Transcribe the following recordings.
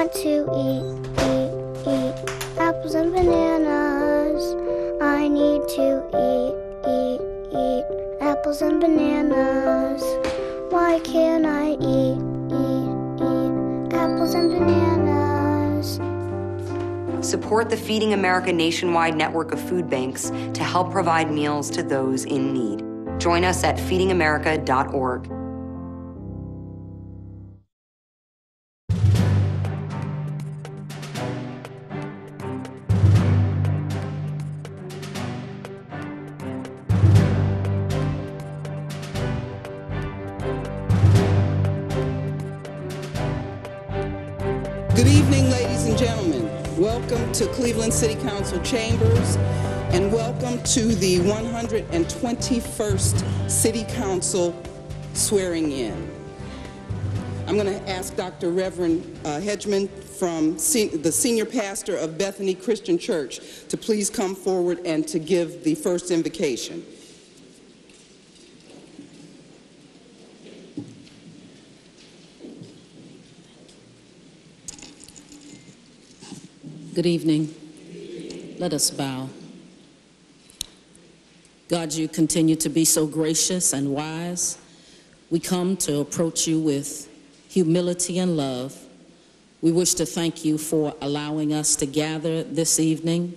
want to eat apples and bananas. I need to eat apples and bananas. Why can't I eat apples and bananas? Support the Feeding America nationwide network of food banks to help provide meals to those in need. Join us at feedingamerica.org. Good evening, ladies and gentlemen. Welcome to Cleveland City Council Chambers, and welcome to the 121st City Council swearing in. I'm going to ask Dr. Reverend HEDGEMAN from the senior pastor of Bethany Christian Church to please come forward and to give the first invocation. Good evening. Let us bow. God, you continue to be so gracious and wise. We come to approach you with humility and love. We wish to thank you for allowing us to gather this evening,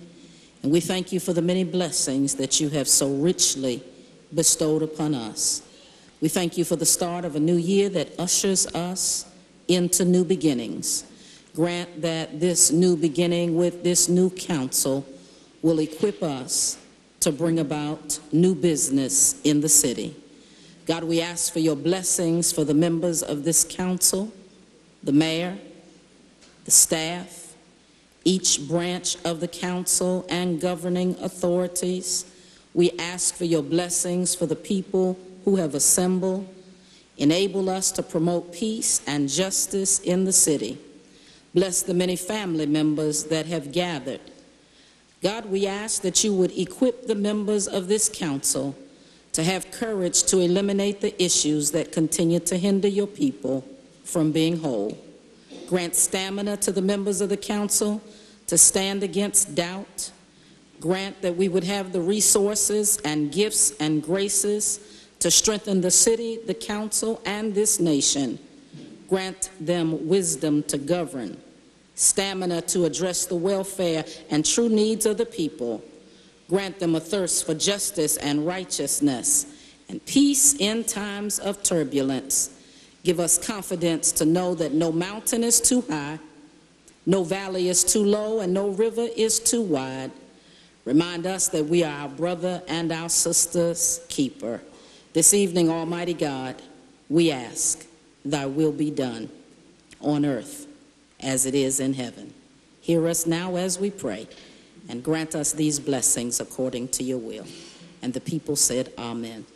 and we thank you for the many blessings that you have so richly bestowed upon us. We thank you for the start of a new year that ushers us into new beginnings. Grant that this new beginning with this new council will equip us to bring about new business in the city. God, we ask for your blessings for the members of this council, the mayor, the staff, each branch of the council and governing authorities. We ask for your blessings for the people who have assembled. Enable us to promote peace and justice in the city. Bless the many family members that have gathered. God, we ask that you would equip the members of this council to have courage to eliminate the issues that continue to hinder your people from being whole. Grant stamina to the members of the council to stand against doubt. Grant that we would have the resources and gifts and graces to strengthen the city, the council, and this nation. Grant them wisdom to govern, stamina to address the welfare and true needs of the people. Grant them a thirst for justice and righteousness and peace in times of turbulence. Give us confidence to know that no mountain is too high, no valley is too low, and no river is too wide. Remind us that we are our brother and our sister's keeper. This evening, Almighty God, we ask, thy will be done on earth as it is in heaven. Hear us now as we pray, and grant us these blessings according to your will. And the people said, Amen.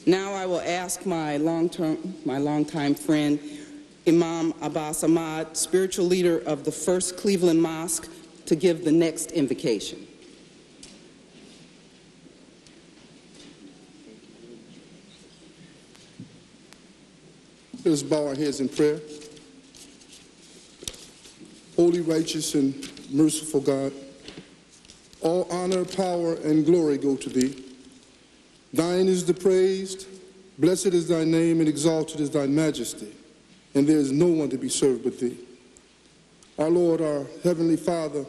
Now I will ask my longtime friend, Imam Abbas Ahmad, spiritual leader of the First Cleveland Mosque, to give the next invocation. Let us bow our heads in prayer. Holy, righteous, and merciful God, all honor, power, and glory go to thee. Thine is the praise, blessed is thy name, and exalted is thy majesty, and there is no one to be served but thee. Our Lord, our Heavenly Father,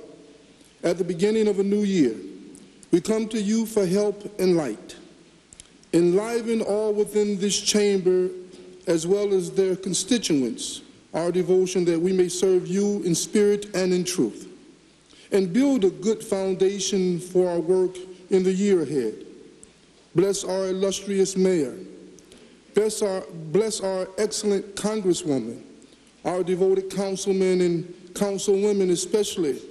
at the beginning of a new year, we come to you for help and light. Enliven all within this chamber as well as their constituents, our devotion that we may serve you in spirit and in truth, and build a good foundation for our work in the year ahead. Bless our illustrious mayor. Bless our excellent congresswoman, our devoted councilmen and councilwomen, especially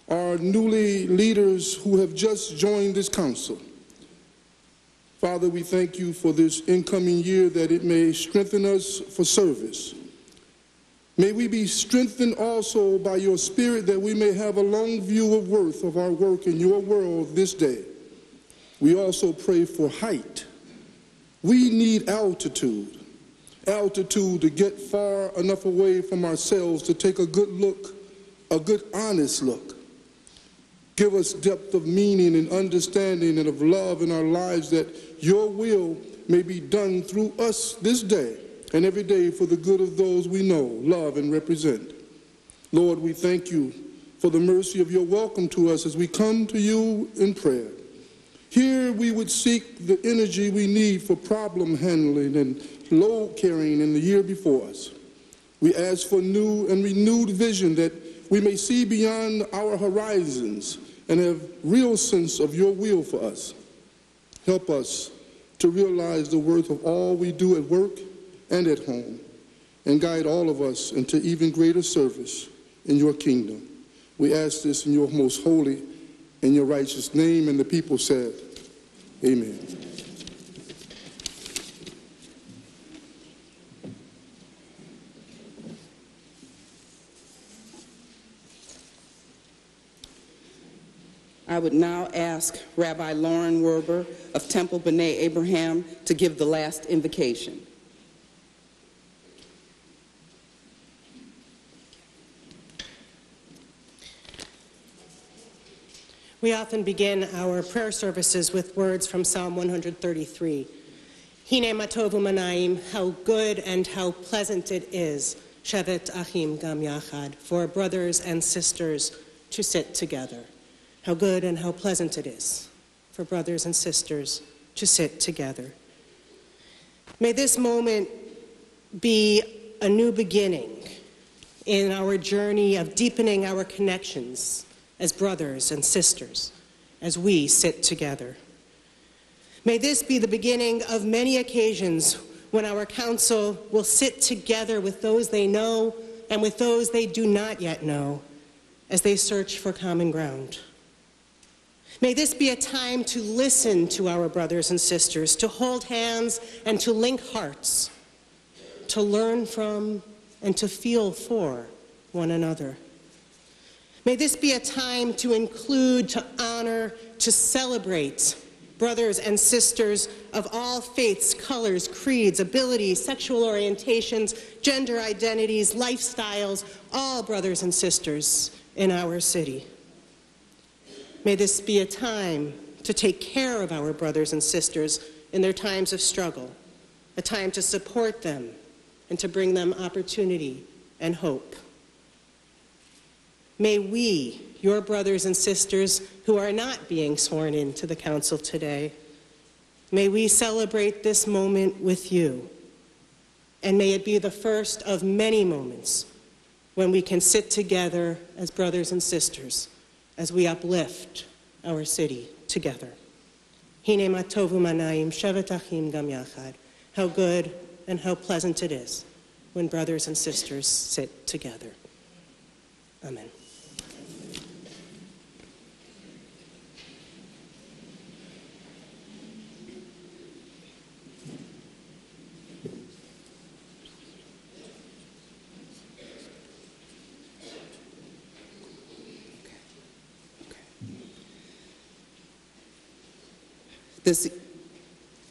our newly leaders who have just joined this council. Father, we thank you for this incoming year, that it may strengthen us for service. May we be strengthened also by your Spirit, that we may have a long view of worth of our work in your world this day. We also pray for height We need altitude. Altitude to get far enough away from ourselves to take a good look, a good honest look. Give us depth of meaning and understanding and of love in our lives, that your will may be done through us this day and every day for the good of those we know, love, and represent. Lord, we thank you for the mercy of your welcome to us as we come to you in prayer. Here we would seek the energy we need for problem handling and load carrying in the year before us. We ask for new and renewed vision, that we may see beyond our horizons and have real sense of your will for us. Help us to realize the worth of all we do at work and at home, and guide all of us into even greater service in your kingdom. We ask this in your most holy and your righteous name, and the people said, amen. I would now ask Rabbi Lauren Werber of Temple B'nai Abraham to give the last invocation. We often begin our prayer services with words from Psalm 133. Hine matovu manayim, how good and how pleasant it is, shevet achim gam yachad, for brothers and sisters to sit together. How good and how pleasant it is for brothers and sisters to sit together. May this moment be a new beginning in our journey of deepening our connections as brothers and sisters as we sit together. May this be the beginning of many occasions when our council will sit together with those they know and with those they do not yet know as they search for common ground. May this be a time to listen to our brothers and sisters, to hold hands and to link hearts, to learn from and to feel for one another. May this be a time to include, to honor, to celebrate brothers and sisters of all faiths, colors, creeds, abilities, sexual orientations, gender identities, lifestyles, all brothers and sisters in our city. May this be a time to take care of our brothers and sisters in their times of struggle, a time to support them and to bring them opportunity and hope. May we, your brothers and sisters who are not being sworn into the council today, may we celebrate this moment with you, and may it be the first of many moments when we can sit together as brothers and sisters as we uplift our city together. Hine matovu manayim shevet achim gam yachad. How good and how pleasant it is when brothers and sisters sit together. Amen.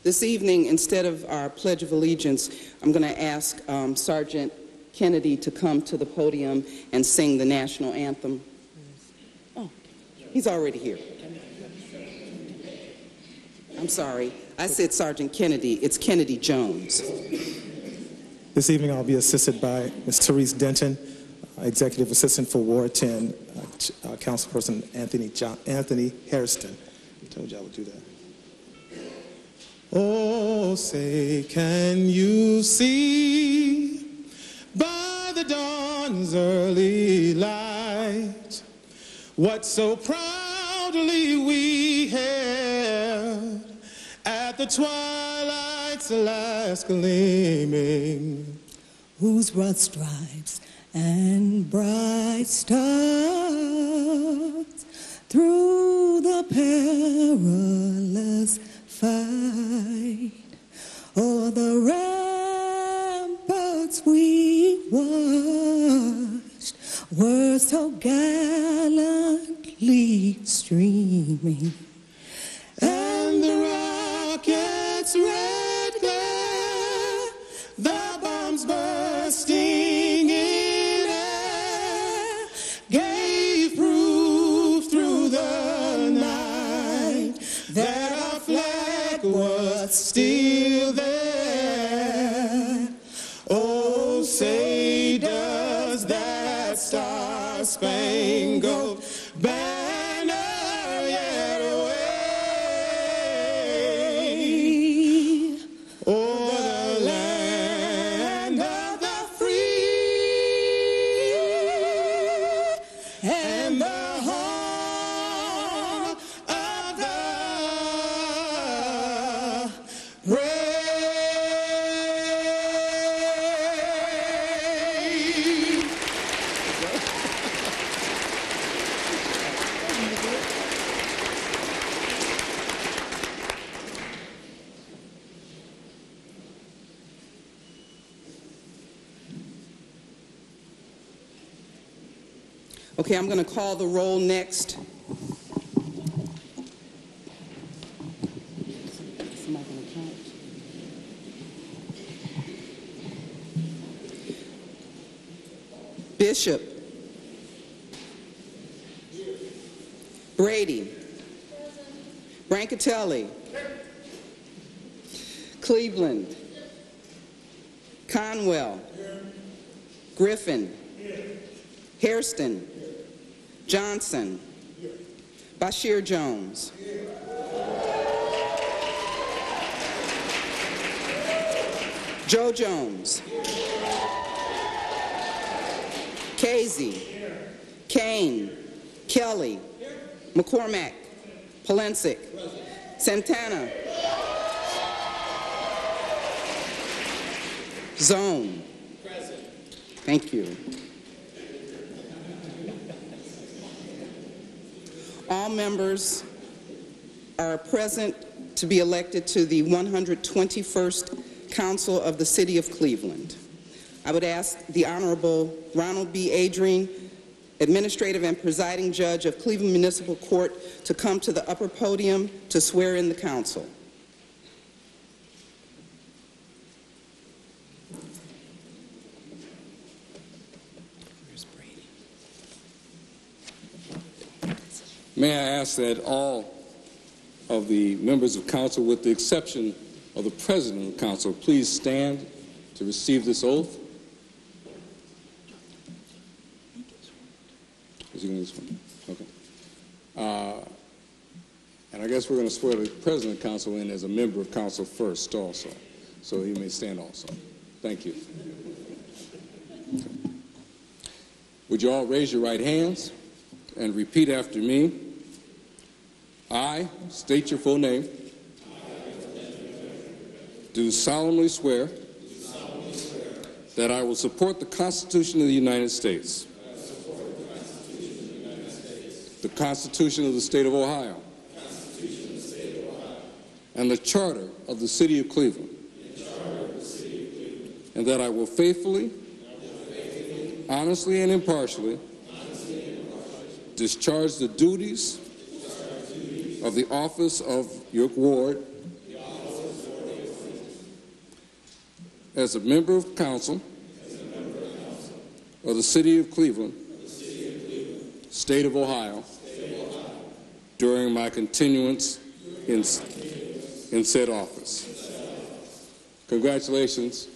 This evening, instead of our Pledge of Allegiance, I'm going to ask Sergeant Kennedy to come to the podium and sing the national anthem. Oh, he's already here. I'm sorry. I said Sergeant Kennedy. It's Kennedy Jones. This evening I'll be assisted by Ms. Therese Denton, Executive Assistant for Ward 10, Councilperson Anthony Hairston. I told you I would do that. Oh, say, can you see by the dawn's early light what so proudly we hailed at the twilight's last gleaming, whose broad stripes and bright stars through the perilous fight, o'er the ramparts we watched were so gallantly streaming, and the rocket's red bombs bursting in air gave proof through the night that our flag was still there. Oh, say does that star-spangled banner yet wave o'er the land of the free and the home of the brave. Okay, I'm going to call the roll next. Somebody gonna count? Bishop. Brady. Brancatelli. Cleveland. Conwell. Griffin. Hairston. Johnson. Bashir Jones. Joe Jones. Casey. Kane. Kelly. McCormack. Polensik. Santana. Zone. Thank you. All members are present to be elected to the 121st Council of the City of Cleveland. I would ask the Honorable Ronald B. Adrien, Administrative and Presiding Judge of Cleveland Municipal Court, to come to the upper podium to swear in the council. May I ask that all of the members of council, with the exception of the president of council, please stand to receive this oath. Is he going to swear? Okay. And I guess we're going to swear the president of council in as a member of council first also. So he may stand also. Thank you. Okay. Would you all raise your right hands and repeat after me? I state your full name. Do solemnly swear that I will support the Constitution of the United States, the Constitution of the State of Ohio, and the Charter of the City of Cleveland, and that I will faithfully, honestly, and impartially discharge the duties of the office of your ward as a member of council of the City of Cleveland, State of Ohio, during my continuance in said office. Congratulations.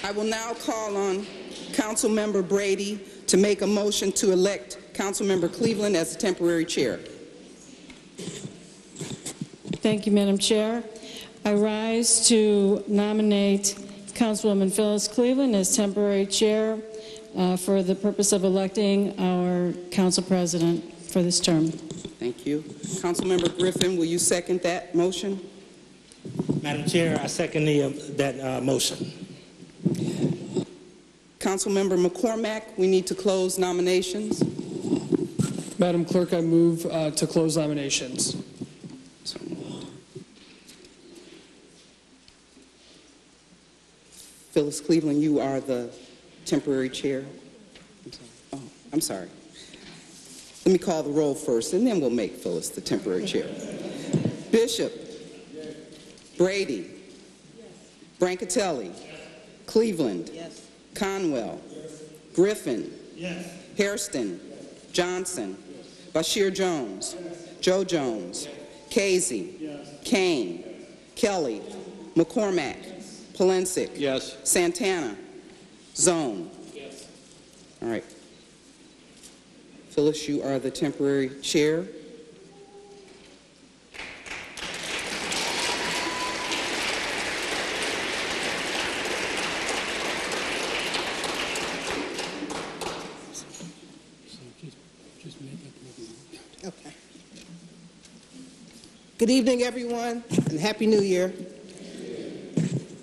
I will now call on Councilmember Brady to make a motion to elect Councilmember Cleveland as the temporary chair. Thank you, Madam Chair. I rise to nominate Councilwoman Phyllis Cleveland as temporary chair for the purpose of electing our council president for this term. Thank you. Councilmember Griffin, will you second that motion? Madam Chair, I second that motion. Councilmember McCormack, we need to close nominations. Madam Clerk, I move to close nominations. Phyllis Cleveland, you are the temporary chair. Oh, I'm sorry. Let me call the roll first, and then we'll make Phyllis the temporary chair. Bishop. Yes. Brady. Yes. Brancatelli. Yes. Cleveland. Yes. Conwell. Yes. Griffin. Yes. Hairston. Yes. Johnson. Yes. Bashir Jones. Yes. Joe Jones. Yes. Casey. Yes. Kane. Yes. Kelly. Yes. McCormack. Yes. Polensik. Yes. Santana. Zone. Yes. All right. Phyllis, you are the temporary chair. Okay. Good evening, everyone, and Happy New Year.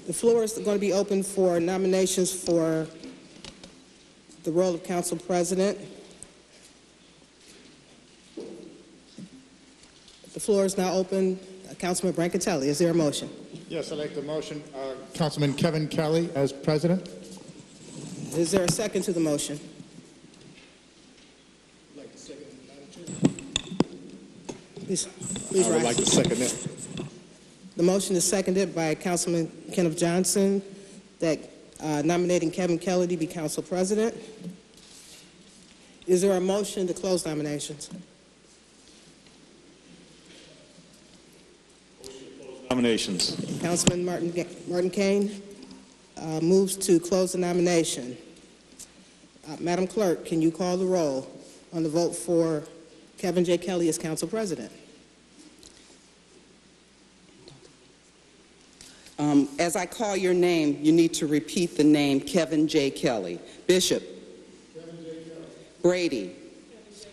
The floor is going to be open for nominations for the role of Council President. The floor is now open. Councilman Brancatelli, is there a motion? Yes, I'd like the motion. Councilman Kevin Kelly as president. Is there a second to the motion? I'd like to second it, Madam Chair. Please I would rise. like to second it. The motion is seconded by Councilman Kenneth Johnson that nominating Kevin Kelly to be Council President. Is there a motion to close nominations? Nominations. Councilman Martin Kane moves to close the nomination. Madam Clerk, can you call the roll on the vote for Kevin J. Kelly as Council President? As I call your name, you need to repeat the name Kevin J. Kelly. Bishop. Kevin J. Kelly. Brady. Kevin J.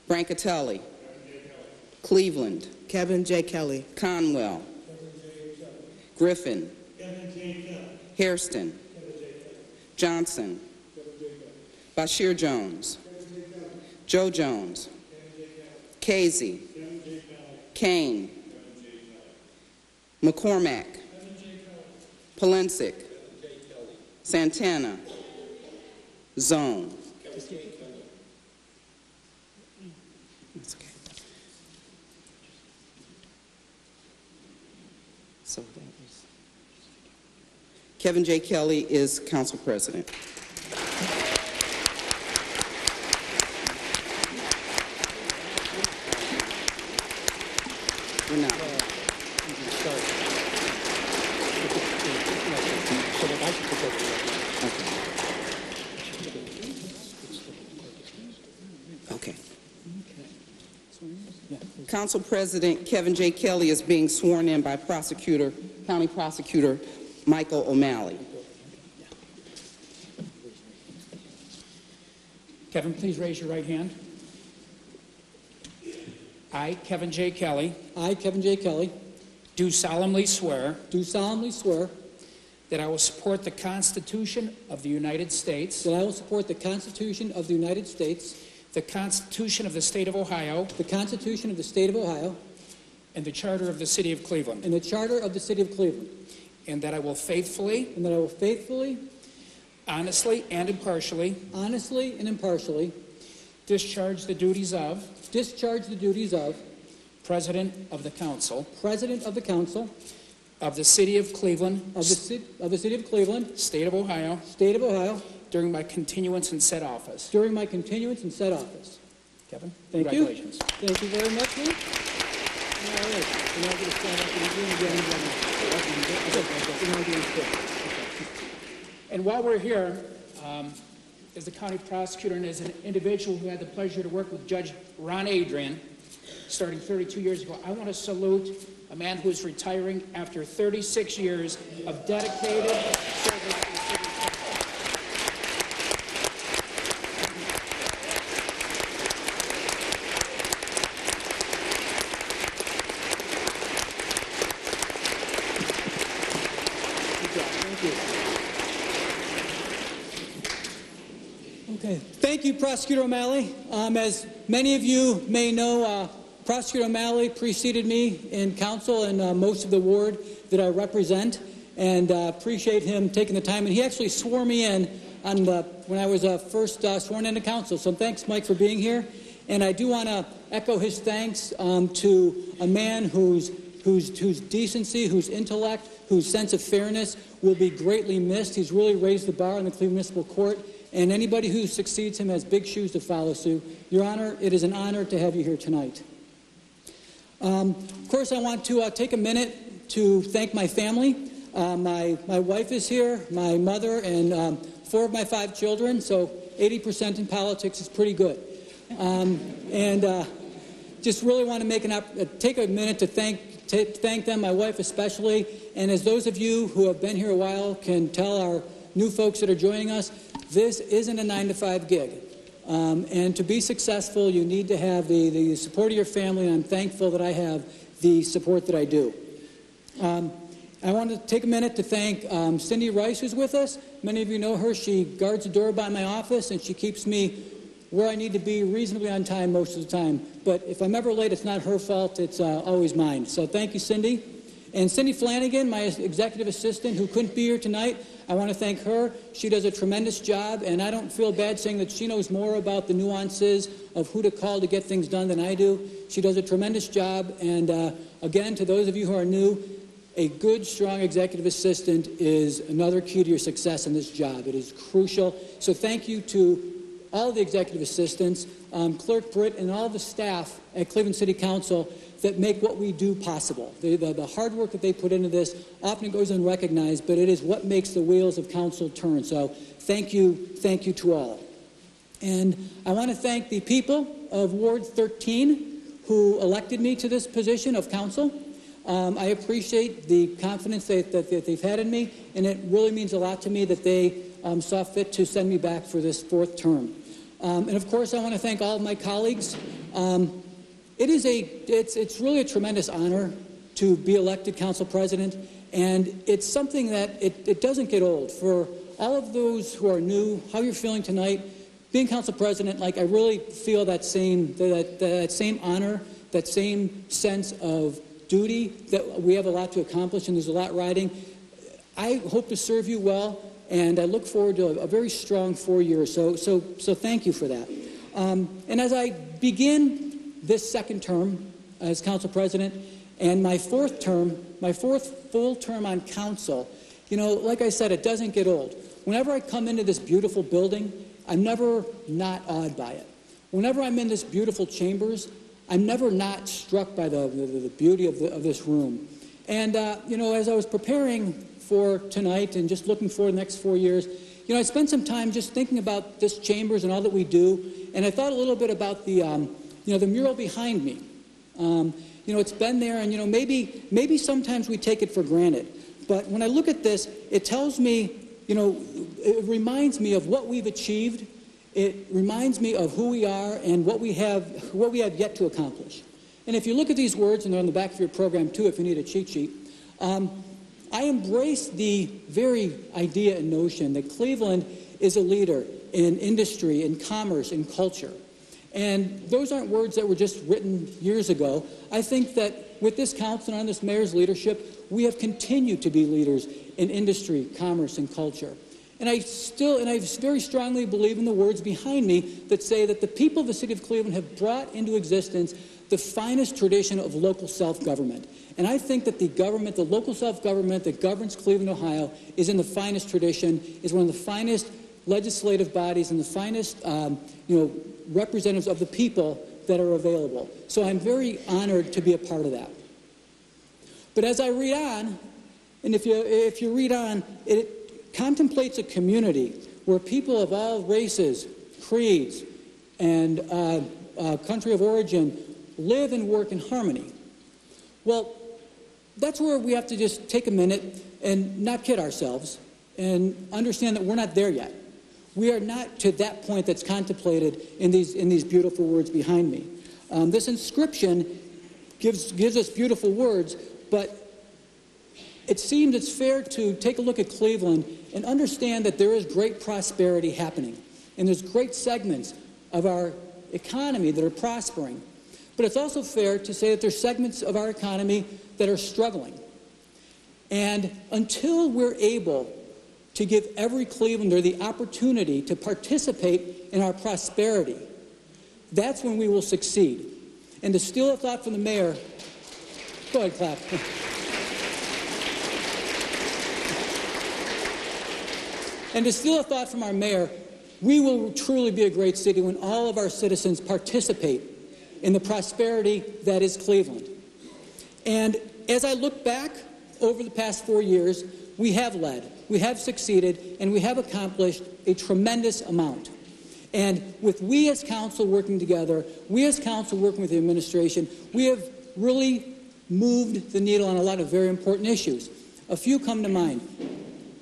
Kelly. Brancatelli. Kevin J. Kelly. Cleveland. Kevin J. Kelly. Conwell. Kevin J. Kelly. Griffin. Kevin J. Kelly. Hairston. Kevin J. Kelly. Johnson. Kevin J. Kelly. Bashir Jones. Kevin J. Kelly. Joe Jones. Kevin J. Kelly. Casey. Kevin J. Kelly. Kane. Kevin J. Kelly. McCormack. Kevin J. Kelly. Polensik. Kevin J. Kelly. Santana. Zone. Kevin J. Kelly. That's okay. So that was Kevin J. Kelly is Council President. We're not. Okay. Council President Kevin J. Kelly is being sworn in by County Prosecutor Michael O'Malley. Kevin, please raise your right hand. I, Kevin J. Kelly. I, Kevin J. Kelly. Do solemnly swear. Do solemnly swear. That I will support the Constitution of the United States. That I will support the Constitution of the United States. The Constitution of the State of Ohio. The Constitution of the State of Ohio. And the Charter of the City of Cleveland. And the Charter of the City of Cleveland. And that I will faithfully. And that I will faithfully. Honestly and impartially. Honestly and impartially. Discharge the duties of. Discharge the duties of. President of the Council. President of the Council. Of the City of Cleveland. Of the City of Cleveland. State of Ohio. State of Ohio. During my continuance in said office. During my continuance in said office. Kevin, congratulations. Thank you very much, man. All right. So now I'm going to stand up and And while we're here, as the county prosecutor and as an individual who had the pleasure to work with Judge Ron Adrian, starting 32 years ago, I want to salute a man who is retiring after 36 years of dedicated service to the city of Thank you. Okay. Thank you, Prosecutor O'Malley. As many of you may know, Prosecutor O'Malley preceded me in council in most of the ward that I represent, and appreciate him taking the time. And he actually swore me in on when I was first sworn into council. So thanks, Mike, for being here. And I do want to echo his thanks to a man whose decency, whose intellect, whose sense of fairness will be greatly missed. He's really raised the bar in the Cleveland Municipal Court, and anybody who succeeds him has big shoes to follow. So, Your Honor, it is an honor to have you here tonight. Of course, I want to take a minute to thank my family. My wife is here, my mother, and 4 of my 5 children, so 80% in politics is pretty good. Just really want to take a minute to thank them, my wife especially, and as those of you who have been here a while can tell our new folks that are joining us, this isn't a 9-to-5 gig. And to be successful, you need to have the support of your family, and I'm thankful that I have the support that I do. I want to take a minute to thank Cindy Rice, who's with us. Many of you know her. She guards the door by my office, and she keeps me where I need to be reasonably on time most of the time. But if I'm ever late, it's not her fault. It's always mine. So thank you, Cindy. And Cindy Flanagan, my executive assistant, who couldn't be here tonight, I want to thank her. She does a tremendous job, and I don't feel bad saying that she knows more about the nuances of who to call to get things done than I do. She does a tremendous job, and again, to those of you who are new, a good, strong executive assistant is another key to your success in this job. It is crucial. So thank you to all the executive assistants, Clerk Britt, and all the staff at Cleveland City Council that make what we do possible. The hard work that they put into this often goes unrecognized, but it is what makes the wheels of council turn. So thank you to all. And I want to thank the people of Ward 13 who elected me to this position of council. I appreciate the confidence that they've had in me, and it really means a lot to me that they saw fit to send me back for this 4th term. And of course, I want to thank all of my colleagues. It's really a tremendous honor to be elected council president, and it's something that it doesn't get old. For all of those who are new, how you're feeling tonight, being council president, I really feel that same honor, that same sense of duty, that we have a lot to accomplish and there's a lot riding. I hope to serve you well, and I look forward to a very strong 4 years. So thank you for that. And as I begin this 2nd term as council president and my 4th full term on council, like I said, it doesn't get old. Whenever I come into this beautiful building, I'm never not awed by it. Whenever I'm in this beautiful chambers, I'm never not struck by the beauty of this room. And, as I was preparing for tonight and just looking forward to the next 4 years, I spent some time just thinking about this chambers and all that we do, and I thought a little bit about the mural behind me. It's been there, and, maybe sometimes we take it for granted. But when I look at this, it tells me, it reminds me of what we've achieved. It reminds me of who we are and what we have yet to accomplish. And if you look at these words, and they're on the back of your program too if you need a cheat sheet, I embrace the very idea and notion that Cleveland is a leader in industry, in commerce, in culture. And those aren't words that were just written years ago. I think that with this council and on this mayor's leadership, we have continued to be leaders in industry, commerce, and culture. And I very strongly believe in the words behind me that say that the people of the city of Cleveland have brought into existence the finest tradition of local self-government. And I think that the local self-government that governs Cleveland, Ohio, is in the finest tradition, is one of the finest legislative bodies and the finest, representatives of the people that are available. So I'm very honored to be a part of that. But as I read on, and if you read on, it contemplates a community where people of all races, creeds, and country of origin live and work in harmony. Well, that's where we have to just take a minute and not kid ourselves and understand that we're not there yet. We are not to that point that's contemplated in these beautiful words behind me. This inscription gives us beautiful words, but it seems it's fair to take a look at Cleveland and understand that there is great prosperity happening. And there's great segments of our economy that are prospering. But it's also fair to say that there's segments of our economy that are struggling. And until we're able to give every Clevelander the opportunity to participate in our prosperity, that's when we will succeed. And to steal a thought from the mayor, go ahead, clap. And to steal a thought from our mayor, we will truly be a great city when all of our citizens participate in the prosperity that is Cleveland. And as I look back over the past 4 years, we have led, we have succeeded, and we have accomplished a tremendous amount. And with we as council working together, we as council working with the administration, we have really moved the needle on a lot of very important issues. A few come to mind.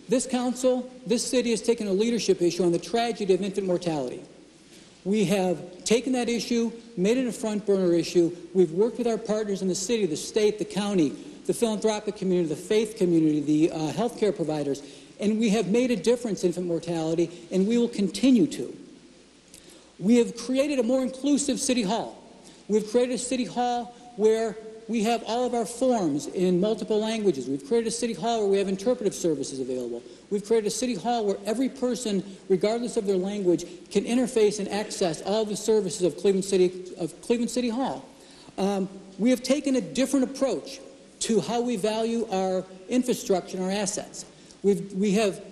This council, this city has taken a leadership issue on the tragedy of infant mortality. We have taken that issue, made it a front burner issue. We've worked with our partners in the city, the state, the county, the philanthropic community, the faith community, the healthcare providers, and we have made a difference in infant mortality, and we will continue to. We have created a more inclusive city hall. We've created a city hall where we have all of our forms in multiple languages. We've created a city hall where we have interpretive services available. We've created a city hall where every person, regardless of their language, can interface and access all the services of Cleveland City Hall. We have taken a different approach to how we value our infrastructure and our assets. We have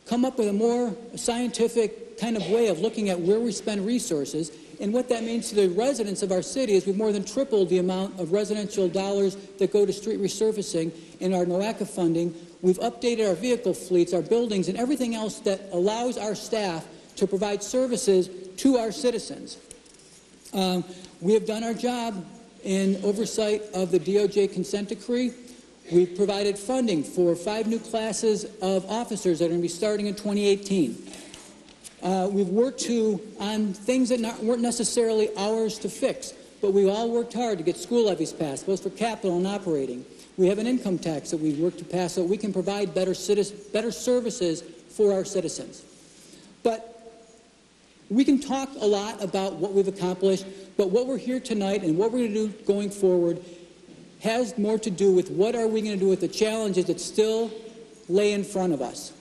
come up with a more scientific kind of way of looking at where we spend resources. And what that means to the residents of our city is we've more than tripled the amount of residential dollars that go to street resurfacing in our NOACA funding. We've updated our vehicle fleets, our buildings, and everything else that allows our staff to provide services to our citizens. We have done our job in oversight of the DOJ consent decree. We've provided funding for 5 new classes of officers that are going to be starting in 2018. We've worked on things that weren't necessarily ours to fix, but we all worked hard to get school levies passed, both for capital and operating. We have an income tax that we've worked to pass so we can provide better services for our citizens. But we can talk a lot about what we've accomplished, but what we're here tonight and what we're going to do going forward has more to do with what are we going to do with the challenges that still lay in front of us.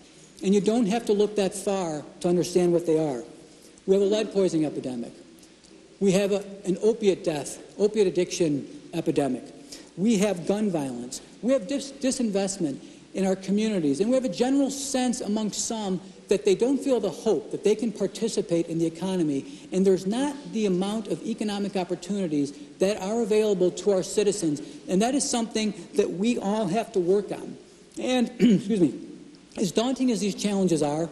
And you don't have to look that far to understand what they are. We have a lead poisoning epidemic. We have an opiate addiction epidemic. We have gun violence. We have disinvestment in our communities. And we have a general sense among some that they don't feel the hope that they can participate in the economy. And there's not the amount of economic opportunities that are available to our citizens. And that is something that we all have to work on. And, excuse me, as daunting as these challenges are,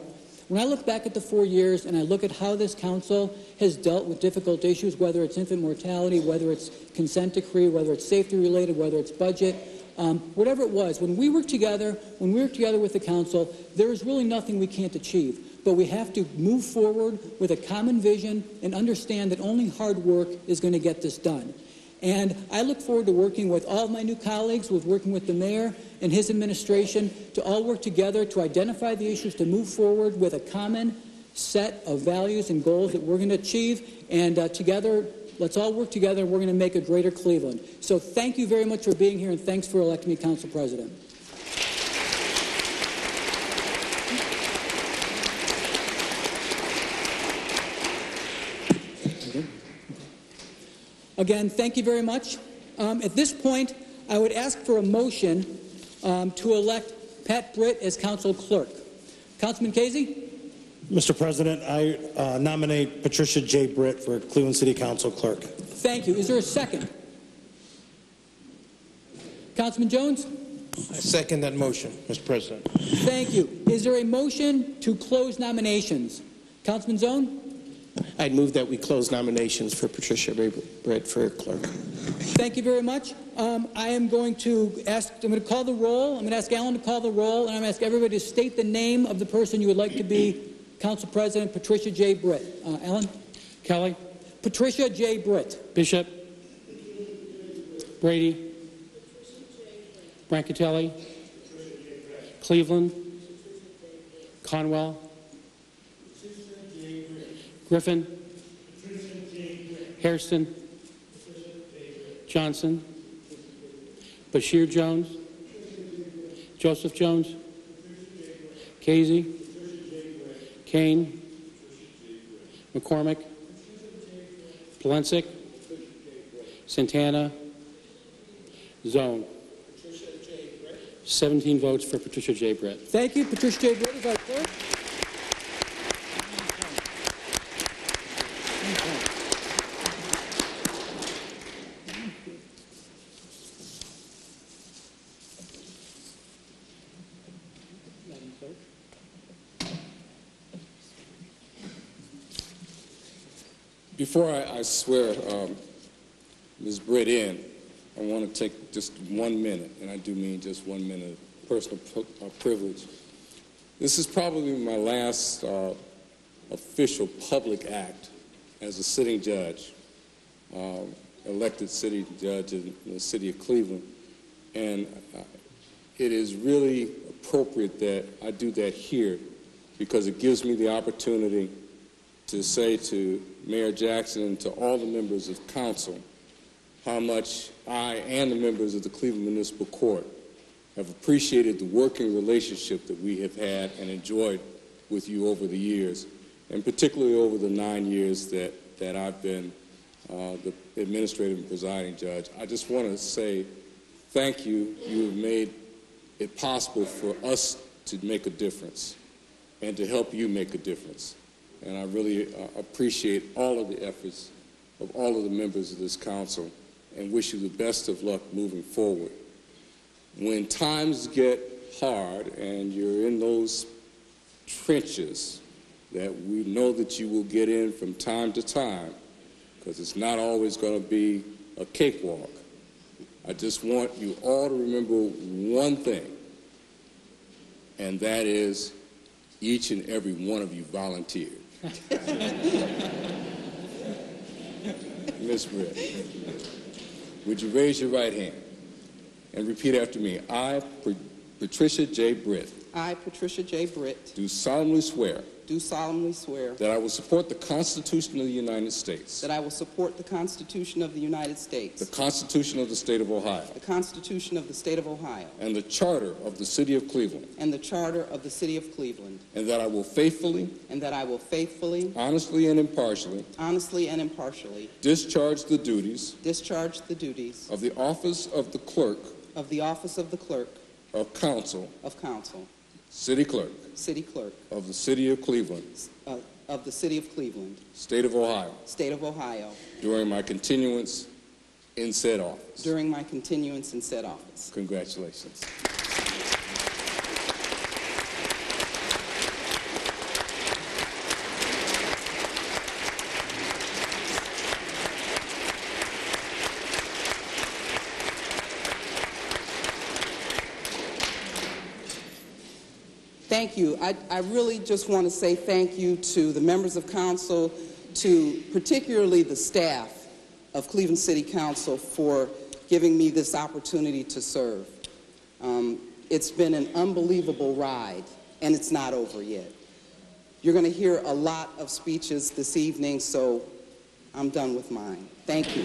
when I look back at the 4 years and I look at how this council has dealt with difficult issues, whether it's infant mortality, whether it's consent decree, whether it's safety related, whether it's budget, whatever it was, when we work together with the council, there is really nothing we can't achieve. But we have to move forward with a common vision and understand that only hard work is going to get this done. And I look forward to working with all of my new colleagues, with working with the mayor and his administration, to all work together to identify the issues, to move forward with a common set of values and goals that we're going to achieve. And together, let's all work together, and we're going to make a greater Cleveland. So thank you very much for being here, and thanks for electing me council president. Again, thank you very much. At this point, I would ask for a motion to elect Pat Britt as council clerk. Councilman Casey? Mr. President, I nominate Patricia J. Britt for Cleveland City Council clerk. Thank you. Is there a second? Councilman Jones? I second that motion, Mr. President. Thank you. Is there a motion to close nominations? Councilman Zone? I'd move that we close nominations for Patricia Britt for clerk. Thank you very much. I'm going to call the roll. I'm going to ask Alan to call the roll, and I'm going to ask everybody to state the name of the person you would like to be Council President. Patricia J. Britt. Alan? Kelly. Patricia J. Britt. Bishop. Brady. Brancatelli. Cleveland, Conwell, Griffin, Hairston, Johnson, Bashir Jones, Joseph Jones, Casey, Kane, McCormick, Polensik, Santana, Zone. 17 votes for Patricia J. Britt. Thank you. Patricia J. Britt is our clerk. Before I swear Ms. Britt in, I want to take just 1 minute, and I do mean just 1 minute of personal privilege. This is probably my last official public act as a sitting judge, elected city judge in the city of Cleveland. And it is really appropriate that I do that here because it gives me the opportunity to say to Mayor Jackson and to all the members of council how much I and the members of the Cleveland Municipal Court have appreciated the working relationship that we have had and enjoyed with you over the years, and particularly over the 9 years that I've been the administrative and presiding judge. I just want to say thank you. You have made it possible for us to make a difference and to help you make a difference. And I really appreciate all of the efforts of all of the members of this council and wish you the best of luck moving forward. When times get hard and you're in those trenches that we know that you will get in from time to time, because it's not always going to be a cakewalk, I just want you all to remember one thing, and that is each and every one of you volunteered. Ms. Britt, would you raise your right hand and repeat after me? I, Patricia J. Britt. I, Patricia J. Britt. Do solemnly swear. Do solemnly swear. That I will support the Constitution of the United States. That I will support the Constitution of the United States. The Constitution of the State of Ohio. The Constitution of the State of Ohio. And the Charter of the City of Cleveland. And the Charter of the City of Cleveland. And that I will faithfully. And that I will faithfully. Honestly and impartially. Honestly and impartially. Discharge the duties. Discharge the duties. Of the office of the clerk. Of the office of the clerk. Of council. Of council. City clerk. City clerk. Of the City of Cleveland. Of the City of Cleveland. State of Ohio. State of Ohio. During my continuance in said office. During my continuance in said office. Congratulations. Thank you. I really just want to say thank you to the members of council, to particularly the staff of Cleveland City Council for giving me this opportunity to serve. It's been an unbelievable ride, and it's not over yet. You're going to hear a lot of speeches this evening, so I'm done with mine. Thank you.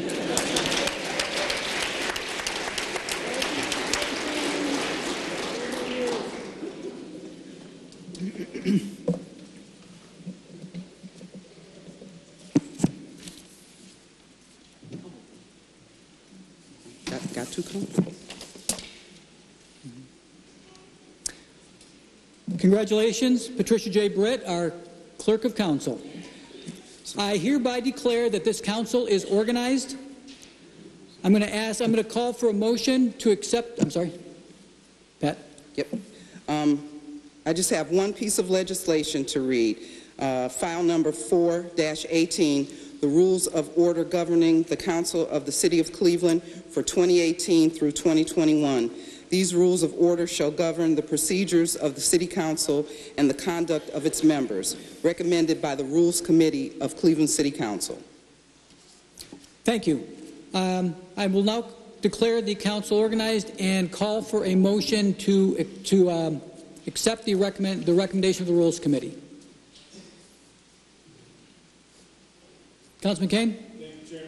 Got too comfortable. Congratulations, Patricia J. Britt, our Clerk of Council. I hereby declare that this council is organized. I'm going to call for a motion to accept, I'm sorry, Pat? Yep. I just have one piece of legislation to read. File number 4-18, the rules of order governing the Council of the City of Cleveland for 2018 through 2021. These rules of order shall govern the procedures of the City Council and the conduct of its members, recommended by the Rules Committee of Cleveland City Council. Thank you. I will now declare the council organized and call for a motion to accept the recommendation of the Rules Committee. Councilman Kane?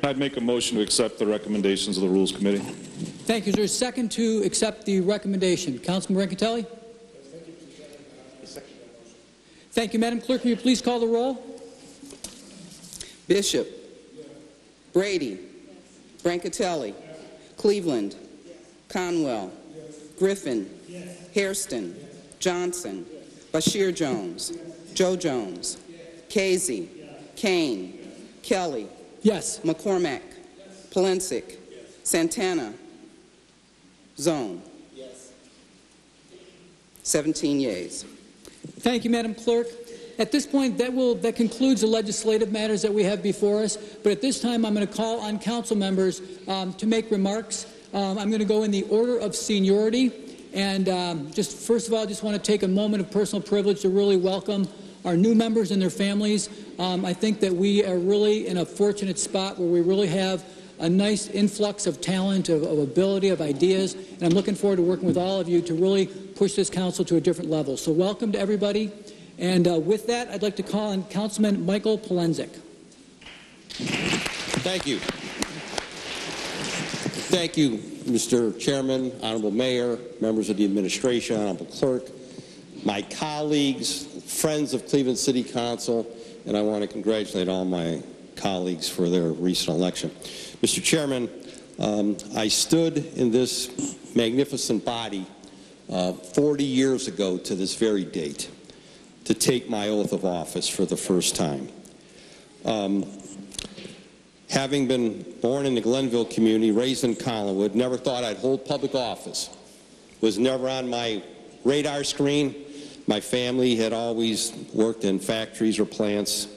I'd make a motion to accept the recommendations of the Rules Committee. Thank you. Is there a second to accept the recommendation? Councilman Brancatelli? Thank you. Madam Clerk, will you please call the roll? Bishop. Brady. Brancatelli. Cleveland. Conwell. Griffin. Hairston. Johnson. Bashir Jones. Joe Jones. Casey. Kane. Kelly. Yes. McCormack. Polensik. Santana. Zone. 17 yeas. Thank you, Madam Clerk. At this point, that concludes the legislative matters that we have before us. But at this time, I'm going to call on council members to make remarks. I'm going to go in the order of seniority. And just first of all, I just want to take a moment of personal privilege to really welcome our new members and their families. I think that we are really in a fortunate spot where we really have a nice influx of talent, of ability, of ideas, and I'm looking forward to working with all of you to really push this council to a different level. So welcome to everybody. And with that, I'd like to call on Councilman Michael Polensik. Thank you. Thank you, Mr. Chairman, Honorable Mayor, members of the administration, Honorable Clerk, my colleagues, friends of Cleveland City Council, and I want to congratulate all my colleagues for their recent election. Mr. Chairman, I stood in this magnificent body 40 years ago to this very date to take my oath of office for the first time. Having been born in the Glenville community, raised in Collinwood, never thought I'd hold public office. Was never on my radar screen. My family had always worked in factories or plants.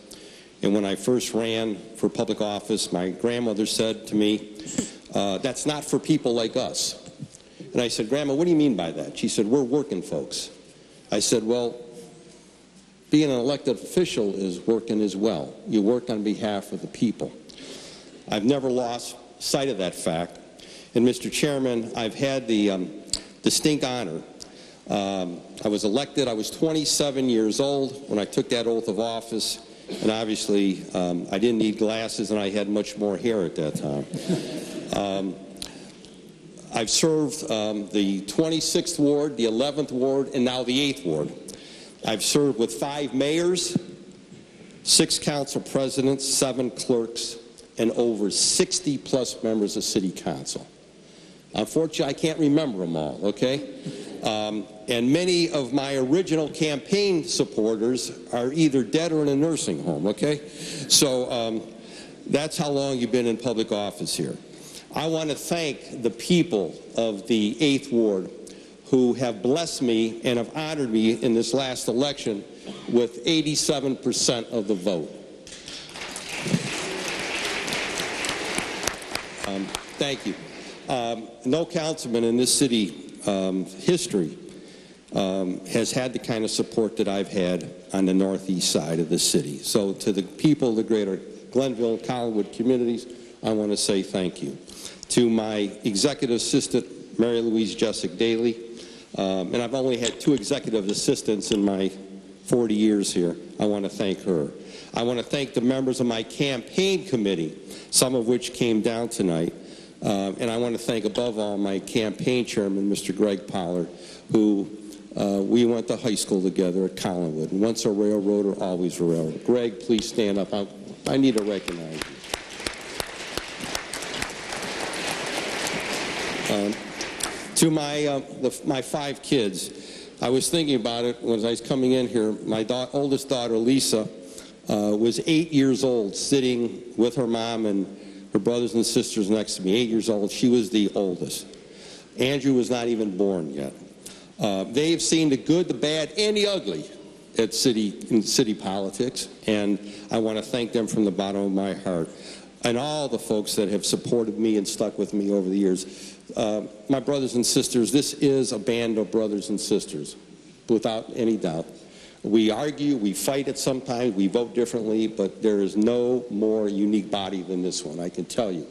And when I first ran for public office, my grandmother said to me, that's not for people like us. And I said, Grandma, what do you mean by that? She said, we're working folks. I said, well, being an elected official is working as well. You work on behalf of the people. I've never lost sight of that fact. And Mr. Chairman, I've had the distinct honor. I was elected, I was 27 years old when I took that oath of office. And obviously, I didn't need glasses, and I had much more hair at that time. I've served the 26th Ward, the 11th Ward, and now the 8th Ward. I've served with 5 mayors, 6 council presidents, 7 clerks, and over 60-plus members of City Council. Unfortunately, I can't remember them all, okay? And many of my original campaign supporters are either dead or in a nursing home, okay? So that's how long you've been in public office here. I want to thank the people of the 8th Ward who have blessed me and have honored me in this last election with 87% of the vote. Thank you. No councilman in this city history has had the kind of support that I've had on the northeast side of the city. So to the people of the greater Glenville, Collinwood communities, I want to say thank you. To my executive assistant, Mary Louise Jessic Daly, and I've only had 2 executive assistants in my 40 years here. I want to thank her. I want to thank the members of my campaign committee, some of which came down tonight. And I want to thank above all my campaign chairman, Mr. Greg Pollard, who we went to high school together at Collinwood. And once a railroader, always a railroader. Greg, please stand up. I need to recognize you. To my 5 kids, I was thinking about it when I was coming in here. My oldest daughter, Lisa, was 8 years old, sitting with her mom and her brothers and sisters next to me, 8 years old. She was the oldest. Andrew was not even born yet. They've seen the good, the bad, and the ugly in city politics, and I want to thank them from the bottom of my heart. And all the folks that have supported me and stuck with me over the years. My brothers and sisters, this is a band of brothers and sisters, without any doubt. We argue, we fight it sometimes, we vote differently, but there is no more unique body than this one, I can tell you.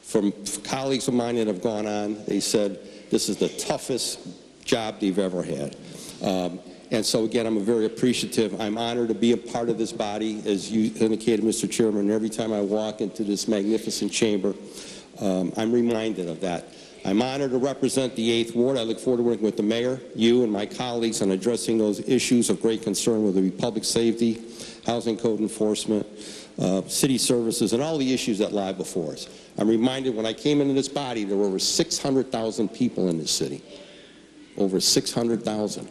From colleagues of mine that have gone on, they said this is the toughest job they've ever had. And so, again, I'm very appreciative. I'm honored to be a part of this body, as you indicated, Mr. Chairman. Every time I walk into this magnificent chamber, I'm reminded of that. I'm honored to represent the 8th Ward. I look forward to working with the mayor, you, and my colleagues on addressing those issues of great concern, whether it be public safety, housing code enforcement, city services, and all the issues that lie before us. I'm reminded when I came into this body, there were over 600,000 people in this city. Over 600,000.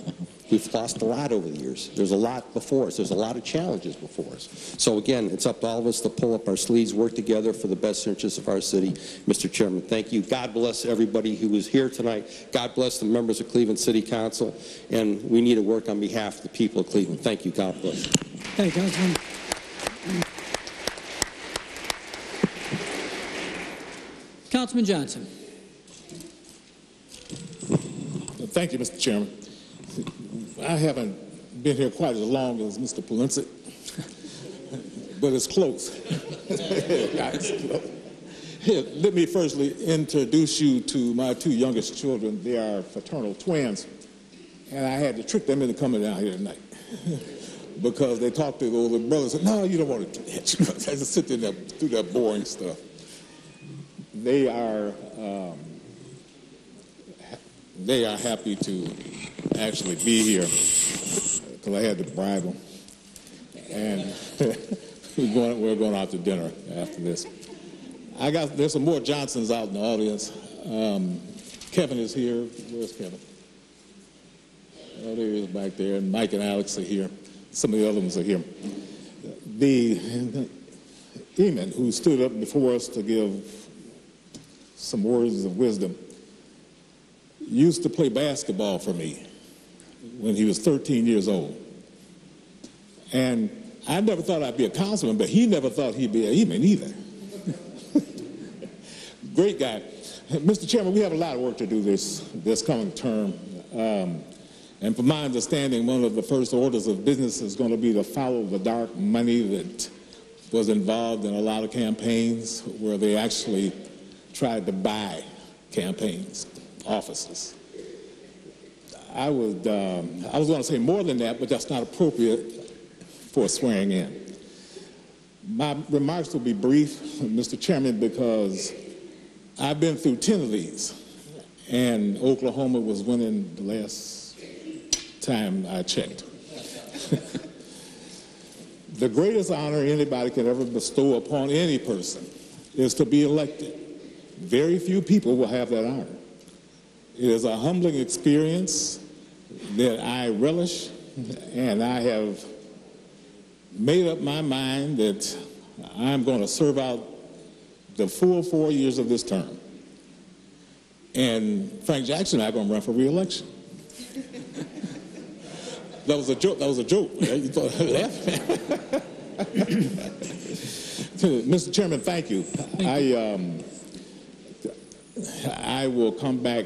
We've lost a lot over the years. There's a lot before us. There's a lot of challenges before us. So again, it's up to all of us to pull up our sleeves, work together for the best interests of our city. Mr. Chairman, thank you. God bless everybody who was here tonight. God bless the members of Cleveland City Council. And we need to work on behalf of the people of Cleveland. Thank you. God bless. Thank you, Councilman. Councilman Johnson. Thank you, Mr. Chairman. I haven't been here quite as long as Mr. Polinsik, but it's close. Here, let me firstly introduce you to my 2 youngest children. They are fraternal twins, and I had to trick them into coming down here tonight because they talked to the older brother and said, no, you don't want to do that. I just sit there and do that boring stuff. They are happy to actually be here because I had to bribe them. And we're going out to dinner after this. There's some more Johnsons out in the audience. Kevin is here. Where's Kevin? Oh, there he is back there. And Mike and Alex are here. Some of the other ones are here. The Eamon, who stood up before us to give some words of wisdom, used to play basketball for me when he was 13 years old. And I never thought I'd be a councilman, but he never thought he'd be an Eamon either. Great guy. Mr. Chairman, we have a lot of work to do this coming term. And from my understanding, one of the first orders of business is going to be to follow the dark money that was involved in a lot of campaigns where they actually tried to buy campaigns, offices. I was going to say more than that, but that's not appropriate for swearing in. My remarks will be brief, Mr. Chairman, because I've been through 10 of these, and Oklahoma was winning the last time I checked. The greatest honor anybody can ever bestow upon any person is to be elected. Very few people will have that honor. It is a humbling experience that I relish, and I have made up my mind that I'm going to serve out the full 4 years of this term. And Frank Jackson and I are going to run for re-election. That was a joke. That was a joke. You thought I laughed? Mr. Chairman, thank you. I will come back.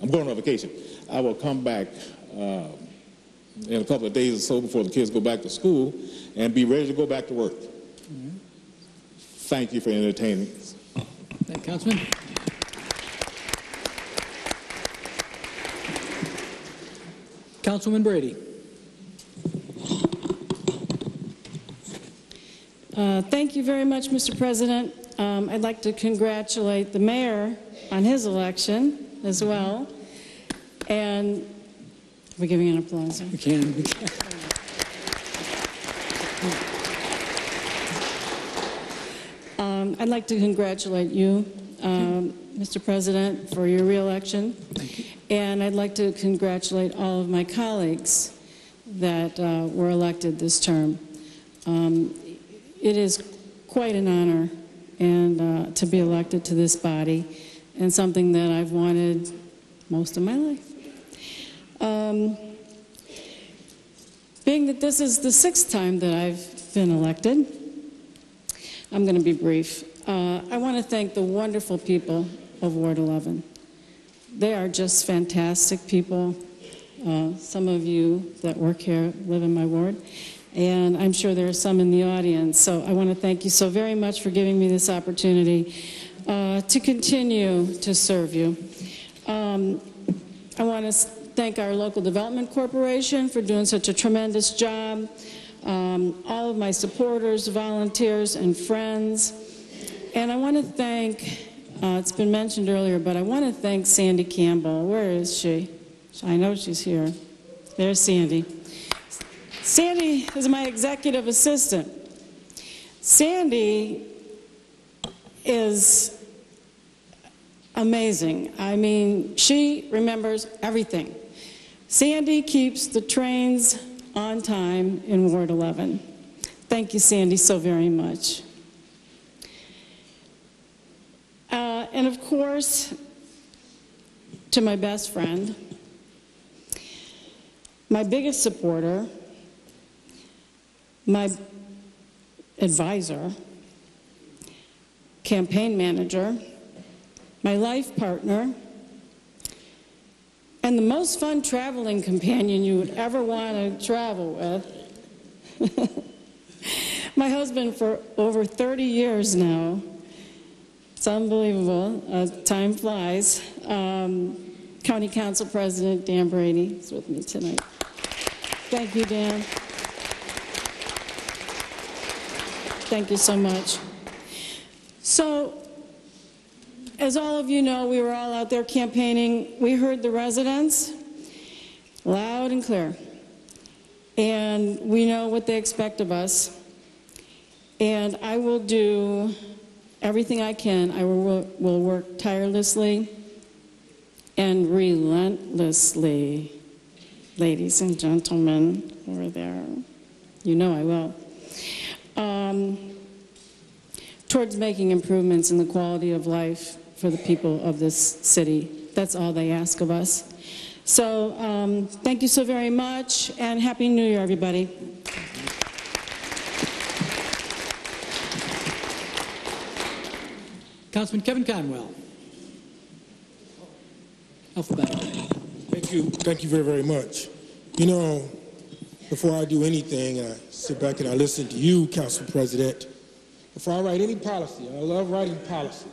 I'm going on vacation. I will come back in a couple of days or so before the kids go back to school and be ready to go back to work. Mm-hmm. Thank you for entertaining us. Thank you, Councilman. Councilwoman Brady. Thank you very much, Mr. President. I'd like to congratulate the mayor on his election as well. And we're giving an applause. We can. I'd like to congratulate you, Mr. President, for your re-election. Thank you. And I'd like to congratulate all of my colleagues that were elected this term. It is quite an honor and to be elected to this body, and something that I've wanted most of my life. Being that this is the 6th time that I've been elected, I'm going to be brief. I want to thank the wonderful people of Ward 11. They are just fantastic people. Some of you that work here live in my ward, and I'm sure there are some in the audience. So I want to thank you so very much for giving me this opportunity to continue to serve you. I want to thank our local development corporation for doing such a tremendous job, all of my supporters, volunteers, and friends. And I want to thank, it's been mentioned earlier, but I want to thank Sandy Campbell. Where is she? I know she's here. There's Sandy. Sandy is my executive assistant. Sandy is amazing. I mean, she remembers everything. Sandy keeps the trains on time in Ward 11. Thank you, Sandy, so very much. And of course, to my best friend, my biggest supporter, my advisor, campaign manager, my life partner, and the most fun traveling companion you would ever want to travel with. My husband for over 30 years now. It's unbelievable. Time flies. County Council President Dan Brady is with me tonight. Thank you, Dan. Thank you so much. So, as all of you know, we were all out there campaigning. We heard the residents loud and clear. And we know what they expect of us. And I will do everything I can. I will work tirelessly and relentlessly, ladies and gentlemen over there. You know I will. Towards making improvements in the quality of life for the people of this city. That's all they ask of us. So thank you so very much, and Happy New Year, everybody. Councilman Kevin Conwell. Alphabetical. Thank you very, very much. You know, before I do anything, I sit back and I listen to you, Council President. Before I write any policy, and I love writing policy,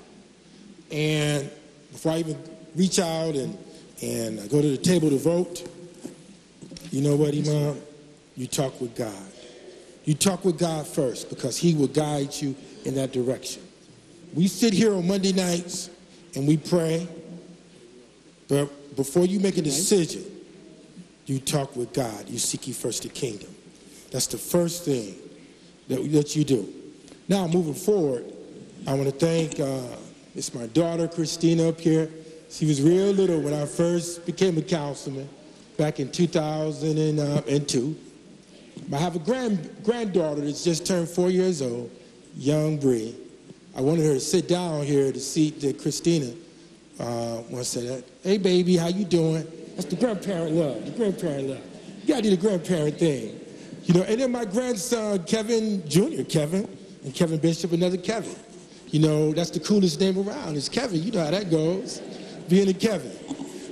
and before I even reach out and I go to the table to vote, you know what, Imam? You talk with God. You talk with God first, because he will guide you in that direction. We sit here on Monday nights and we pray, but before you make a decision, you talk with God. You seek ye first the kingdom. That's the first thing that you do. Now, moving forward, I want to thank, it's my daughter, Christina, up here. She was real little when I first became a councilman back in 2002. I have a granddaughter that's just turned 4 years old, young Bree. I wanted her to sit down here to see that Christina once said, "Hey, baby, how you doing?" That's the grandparent love, the grandparent love. You gotta do the grandparent thing. You know, and then my grandson, Kevin Jr., Kevin, and Kevin Bishop, another Kevin. You know, that's the coolest name around. It's Kevin. You know how that goes, being a Kevin.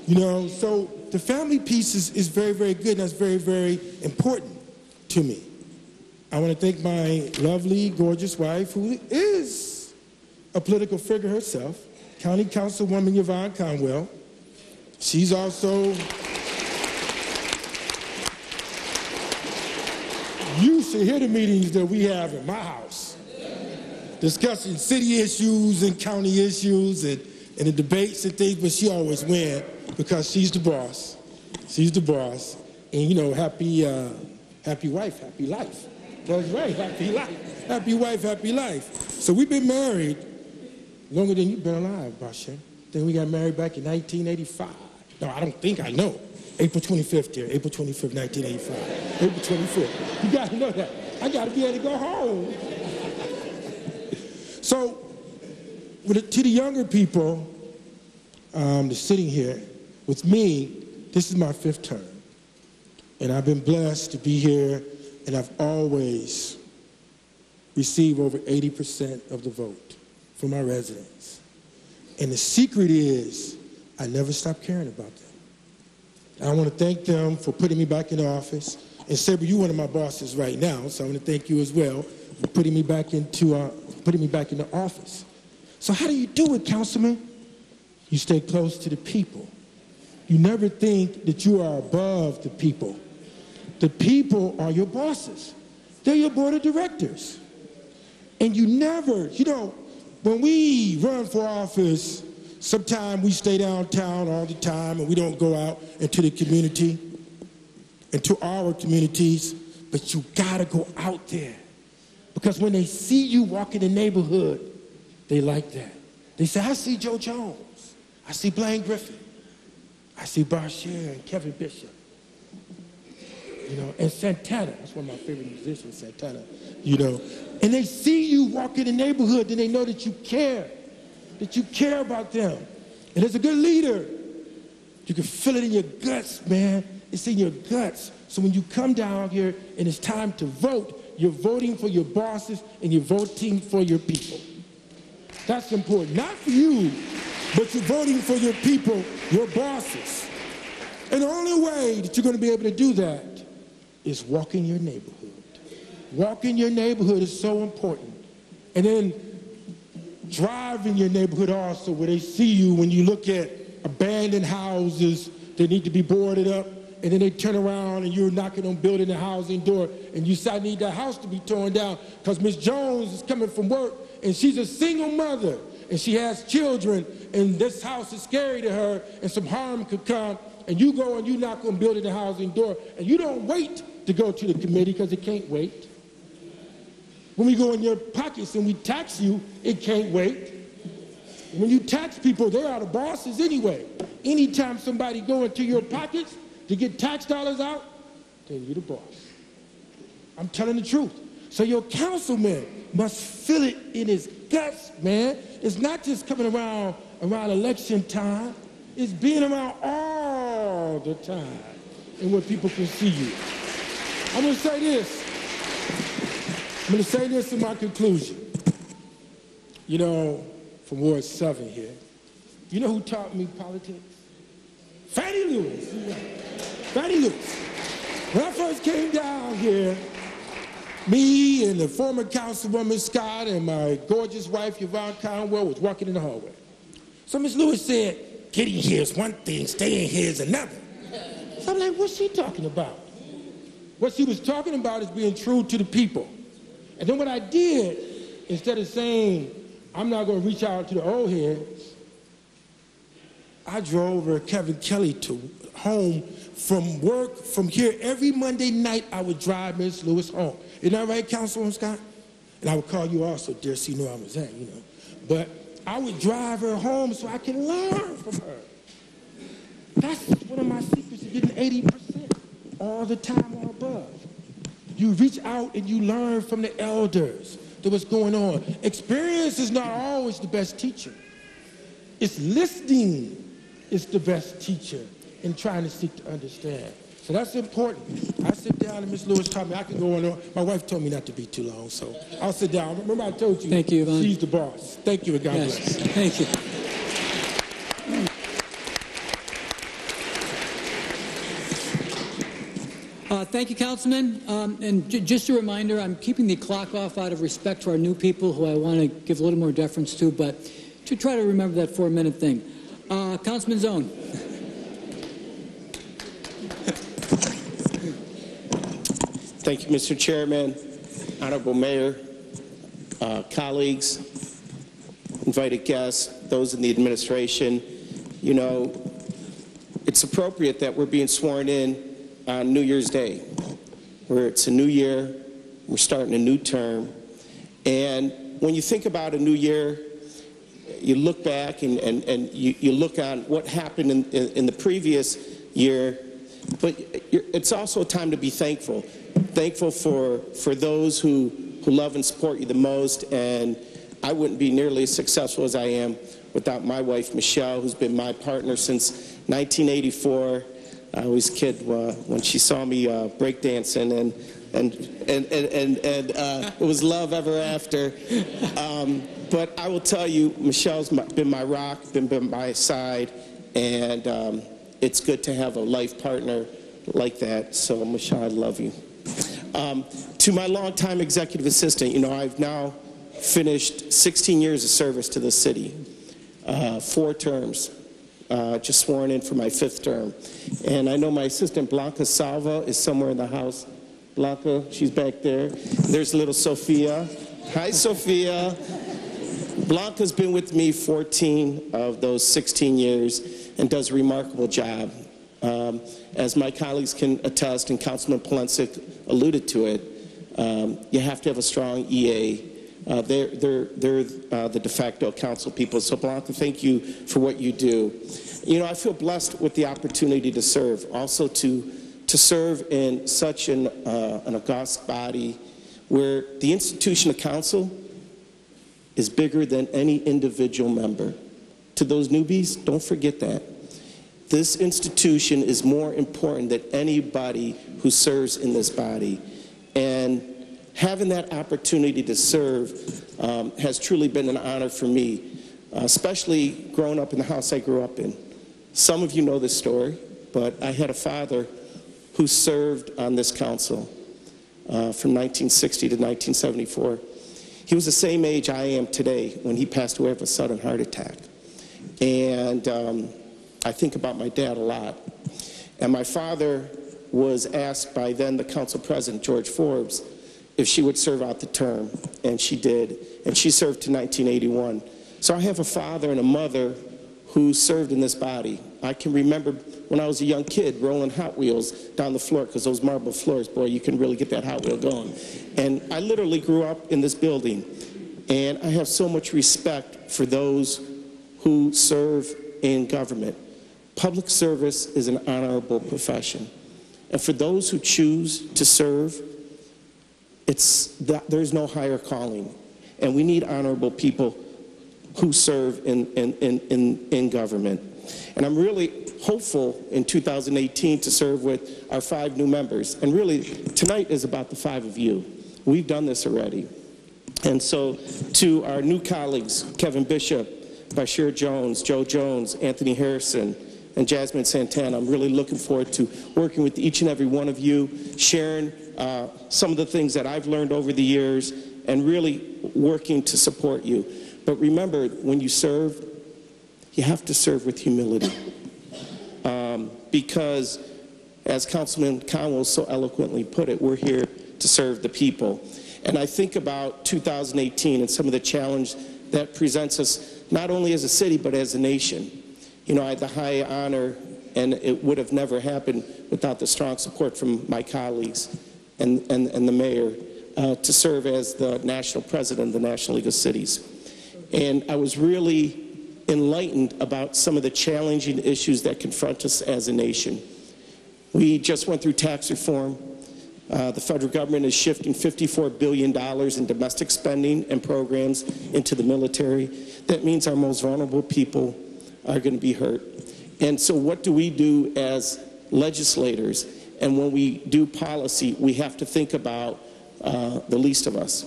You know, so the family piece is very, very good, and that's very, very important to me. I want to thank my lovely, gorgeous wife, who is a political figure herself, County Councilwoman Yvonne Conwell. She's also, you should hear the meetings that we have in my house, discussing city issues and county issues and the debates and things, but she always wins because she's the boss. She's the boss. And, you know, happy wife, happy life. That's right, happy life. Happy wife, happy life. So we've been married longer than you've been alive, Basha. Then we got married back in 1985. No, I don't think I know. April 25th, dear. April 25th, 1985. April 25th. You got to know that. I got to be able to go home. So, to the younger people that's sitting here, with me, this is my 5th term. And I've been blessed to be here, and I've always received over 80% of the vote from my residents. And the secret is, I never stop caring about them. I want to thank them for putting me back in office. And Sabre, you're one of my bosses right now, so I want to thank you as well for putting me back into office. So how do you do it, Councilman? You stay close to the people. You never think that you are above the people. The people are your bosses. They're your board of directors. And you never, you know, when we run for office, sometimes we stay downtown all the time and we don't go out into the community, into our communities, but you gotta go out there. Because when they see you walk in the neighborhood, they like that. They say, I see Joe Jones, I see Blaine Griffin, I see Barshir and Kevin Bishop, you know, and Santana. That's one of my favorite musicians, Santana, you know. And they see you walk in the neighborhood, then they know that you care about them. And as a good leader, you can feel it in your guts, man. It's in your guts. So when you come down here and it's time to vote, you're voting for your bosses and you're voting for your people. That's important. Not for you, but you're voting for your people, your bosses. And the only way that you're going to be able to do that is walk in your neighborhood. Walk in your neighborhood is so important. And then drive in your neighborhood also, where they see you when you look at abandoned houses that need to be boarded up, and then they turn around and you're knocking on building a housing door, and you say, I need that house to be torn down because Miss Jones is coming from work, and she's a single mother, and she has children, and this house is scary to her, and some harm could come, and you go and you knock on building a housing door, and you don't wait to go to the committee because it can't wait. When we go in your pockets and we tax you, it can't wait. When you tax people, they are the bosses anyway. Anytime somebody go into your pockets to get tax dollars out, then you're the boss. I'm telling the truth. So your councilman must feel it in his guts, man. It's not just coming around election time. It's being around all the time and where people can see you. I'm going to say this. I'm going to say this in my conclusion. You know, from Ward 7 here, you know who taught me politics? Fannie Lewis. Fannie Lewis. When I first came down here, me and the former Councilwoman Scott and my gorgeous wife, Yvonne Conwell, was walking in the hallway. So Ms. Lewis said, getting here is one thing, staying here is another. So I'm like, what's she talking about? What she was talking about is being true to the people. And then what I did, instead of saying, I'm not going to reach out to the old heads, I drove her, Kevin Kelly, to home from work. From here, every Monday night, I would drive Ms. Lewis home. Isn't that right, Councilwoman Scott? And I would call you also, dear, so you know I was at, you know. But I would drive her home so I can learn from her. That's one of my secrets of getting 80% all the time or above. You reach out and you learn from the elders to what's going on. Experience is not always the best teacher. It's listening is the best teacher in trying to seek to understand. So that's important. I sit down and Ms. Lewis taught me I can go on. My wife told me not to be too long, so I'll sit down. Remember I told you, Thank you, Yvonne. She's the boss. Thank you and God bless. Thank you. Thank you, Councilman. And just a reminder, I'm keeping the clock off out of respect to our new people who I want to give a little more deference to, but to try to remember that 4-minute thing. Councilman Zone. Thank you, Mr. Chairman, Honorable Mayor, colleagues, invited guests, those in the administration. You know, it's appropriate that we're being sworn in on New Year's Day, where it's a new year, we're starting a new term. And when you think about a new year, you look back and you look on what happened in the previous year, but it's also a time to be thankful. Thankful for those who love and support you the most, and I wouldn't be nearly as successful as I am without my wife, Michelle, who's been my partner since 1984. I was a kid when she saw me breakdancing, and it was love ever after. But I will tell you, Michelle's been my rock, been by my side, and it's good to have a life partner like that. So, Michelle, I love you. To my longtime executive assistant, you know, I've now finished 16 years of service to the city, 4 terms. just sworn in for my 5th term. And I know my assistant Blanca Salva is somewhere in the house. Blanca, she's back there. There's little Sophia. Hi, Sophia. Blanca's been with me 14 of those 16 years and does a remarkable job. As my colleagues can attest, and Councilman Polensik alluded to it, you have to have a strong EA. They're the de facto council people. So Blanca, thank you for what you do. You know, I feel blessed with the opportunity to serve, also to serve in such an august body where the institution of council is bigger than any individual member. To those newbies, don't forget that. This institution is more important than anybody who serves in this body. And having that opportunity to serve has truly been an honor for me, especially growing up in the house I grew up in. Some of you know this story, but I had a father who served on this council from 1960 to 1974. He was the same age I am today when he passed away of a sudden heart attack. And I think about my dad a lot. And my father was asked by then the council president, George Forbes, if she would serve out the term, and she did. And she served to 1981. So I have a father and a mother who served in this body. I can remember when I was a young kid rolling Hot Wheels down the floor, because those marble floors, boy, you can really get that Hot Wheel going. And I literally grew up in this building. And I have so much respect for those who serve in government. Public service is an honorable profession. And for those who choose to serve, there's no higher calling. And we need honorable people who serve in government. And I'm really hopeful in 2018 to serve with our 5 new members. And really, tonight is about the 5 of you. We've done this already. And so to our new colleagues, Kevin Bishop, Bashir Jones, Joe Jones, Anthony Harrison, and Jasmine Santana, I'm really looking forward to working with each and every one of you, sharing some of the things that I've learned over the years, and really working to support you. But remember, when you serve, you have to serve with humility. Because, as Councilman Conwell so eloquently put it, we're here to serve the people. And I think about 2018 and some of the challenge that presents us, not only as a city, but as a nation. You know, I had the high honor, and it would have never happened without the strong support from my colleagues and the mayor, to serve as the national president of the National League of Cities. And I was really enlightened about some of the challenging issues that confront us as a nation. We just went through tax reform. The federal government is shifting $54 billion in domestic spending and programs into the military. That means our most vulnerable people are going to be hurt. And so what do we do as legislators? And when we do policy, we have to think about the least of us.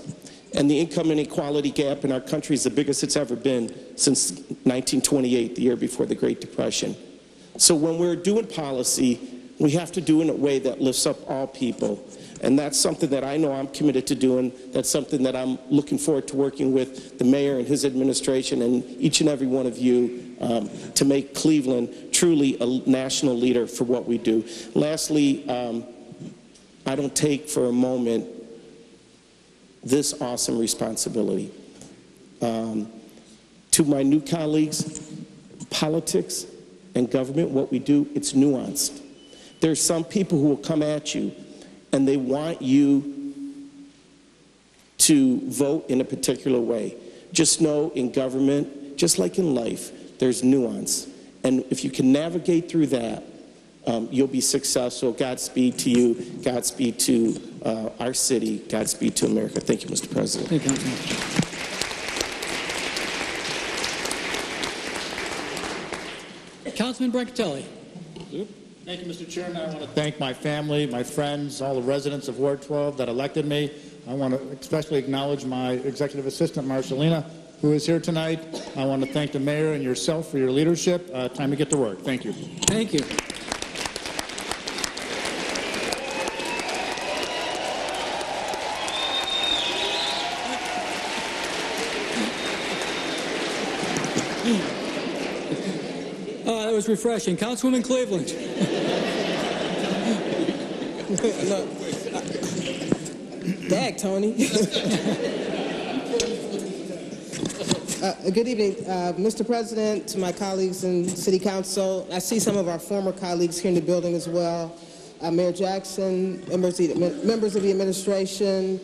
And the income inequality gap in our country is the biggest it's ever been since 1928, the year before the Great Depression. So when we're doing policy, we have to do it in a way that lifts up all people. And that's something that I know I'm committed to doing. That's something that I'm looking forward to working with the mayor and his administration and each and every one of you to make Cleveland truly a national leader for what we do. Lastly, I don't take for a moment this awesome responsibility. To my new colleagues, politics and government, what we do, it's nuanced. There's some people who will come at you and they want you to vote in a particular way. Just know in government, just like in life, there's nuance. And if you can navigate through that, you'll be successful. Godspeed to you. Godspeed to our city. Godspeed to America. Thank you, Mr. President. Thank you, Councilman. Councilman Brancatelli. Thank you, Mr. Chairman. I want to thank my family, my friends, all the residents of Ward 12 that elected me. I want to especially acknowledge my executive assistant, Marcelina, who is here tonight. I want to thank the mayor and yourself for your leadership. Time to get to work. Thank you. Thank you. That was refreshing. Councilwoman Cleveland. Dag, Tony. Good evening, Mr. President, to my colleagues in City Council. I see some of our former colleagues here in the building as well. Mayor Jackson, members of the administration,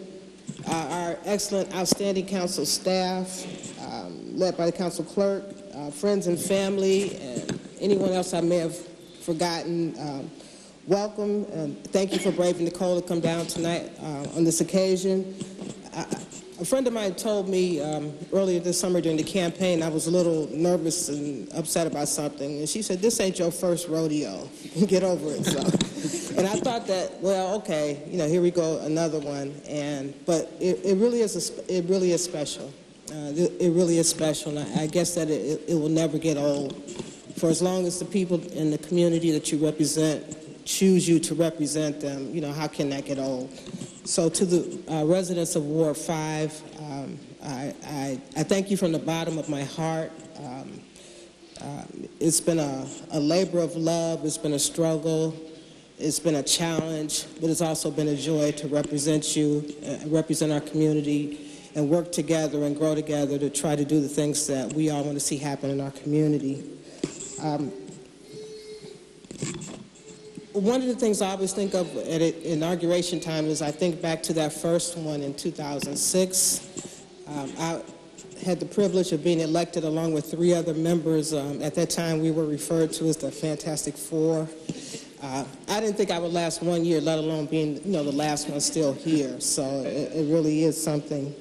our excellent, outstanding council staff, led by the council clerk, friends and family, and anyone else I may have forgotten. Welcome, and thank you for braving the cold to come down tonight on this occasion. A friend of mine told me earlier this summer during the campaign I was a little nervous and upset about something, and she said, "This ain't your first rodeo. Get over it." So, and I thought that, well, okay, you know, here we go, another one. But it really is special. It really is special, and I guess that it will never get old. For as long as the people in the community that you represent choose you to represent them, you know, how can that get old? So to the residents of Ward 5, I thank you from the bottom of my heart. It's been a labor of love. It's been a struggle. It's been a challenge, but it's also been a joy to represent you, represent our community, and work together and grow together to try to do the things that we all want to see happen in our community. One of the things I always think of at inauguration time is I think back to that first one in 2006. I had the privilege of being elected along with 3 other members. At that time, we were referred to as the Fantastic Four. I didn't think I would last 1 year, let alone being, you know, the last one still here. So it really is something.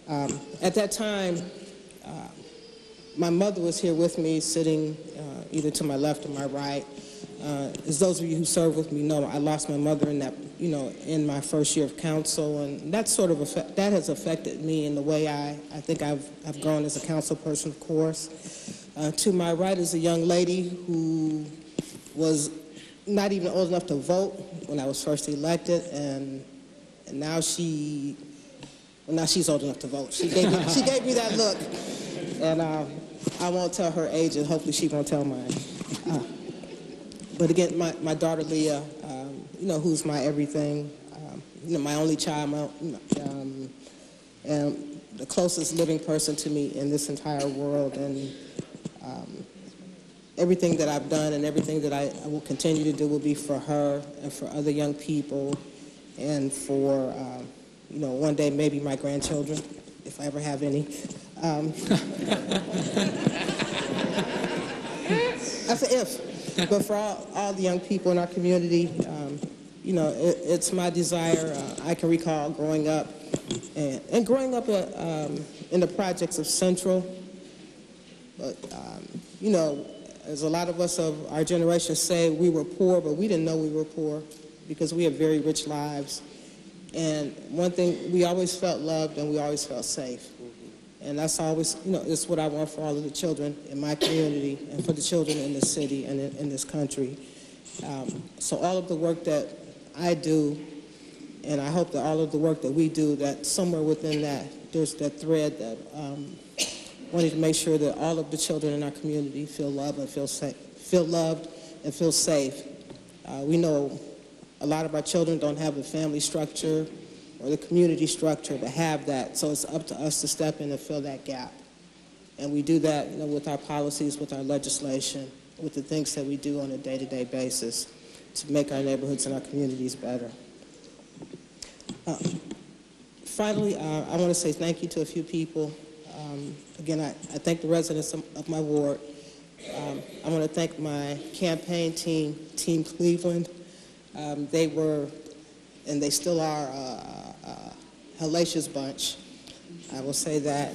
At that time, my mother was here with me, sitting either to my left or my right. As those of you who served with me know, I lost my mother in that, you know, in my first year of council, and that sort of that has affected me in the way I think I've grown as a council person, of course. To my right is a young lady who was not even old enough to vote when I was first elected, and now she's old enough to vote. She gave me that look, and I won't tell her age, and hopefully she won't tell mine. But again, my daughter Leah, you know, who's my everything, you know, my only child, and the closest living person to me in this entire world, and everything that I've done and everything that I will continue to do will be for her and for other young people, and for, you know, one day maybe my grandchildren, if I ever have any. That's an if. But for all the young people in our community, you know, it's my desire. I can recall growing up, and growing up in the projects of Central. But, you know, as a lot of us of our generation say, we were poor, but we didn't know we were poor because we had very rich lives. And one thing, we always felt loved and we always felt safe. And that's always, you know, it's what I want for all of the children in my community and for the children in the city and in this country. So all of the work that I do, and I hope that all of the work that we do, that somewhere within that, there's that thread that wanting to make sure that all of the children in our community feel loved and feel safe, feel loved and feel safe. We know a lot of our children don't have a family structure or the community structure to have that, so it's up to us to step in and fill that gap. And we do that, you know, with our policies, with our legislation, with the things that we do on a day-to-day basis to make our neighborhoods and our communities better. Finally, I want to say thank you to a few people. Again, I thank the residents of my ward. I want to thank my campaign team, Team Cleveland. They were, and they still are, a hellacious bunch. I will say that.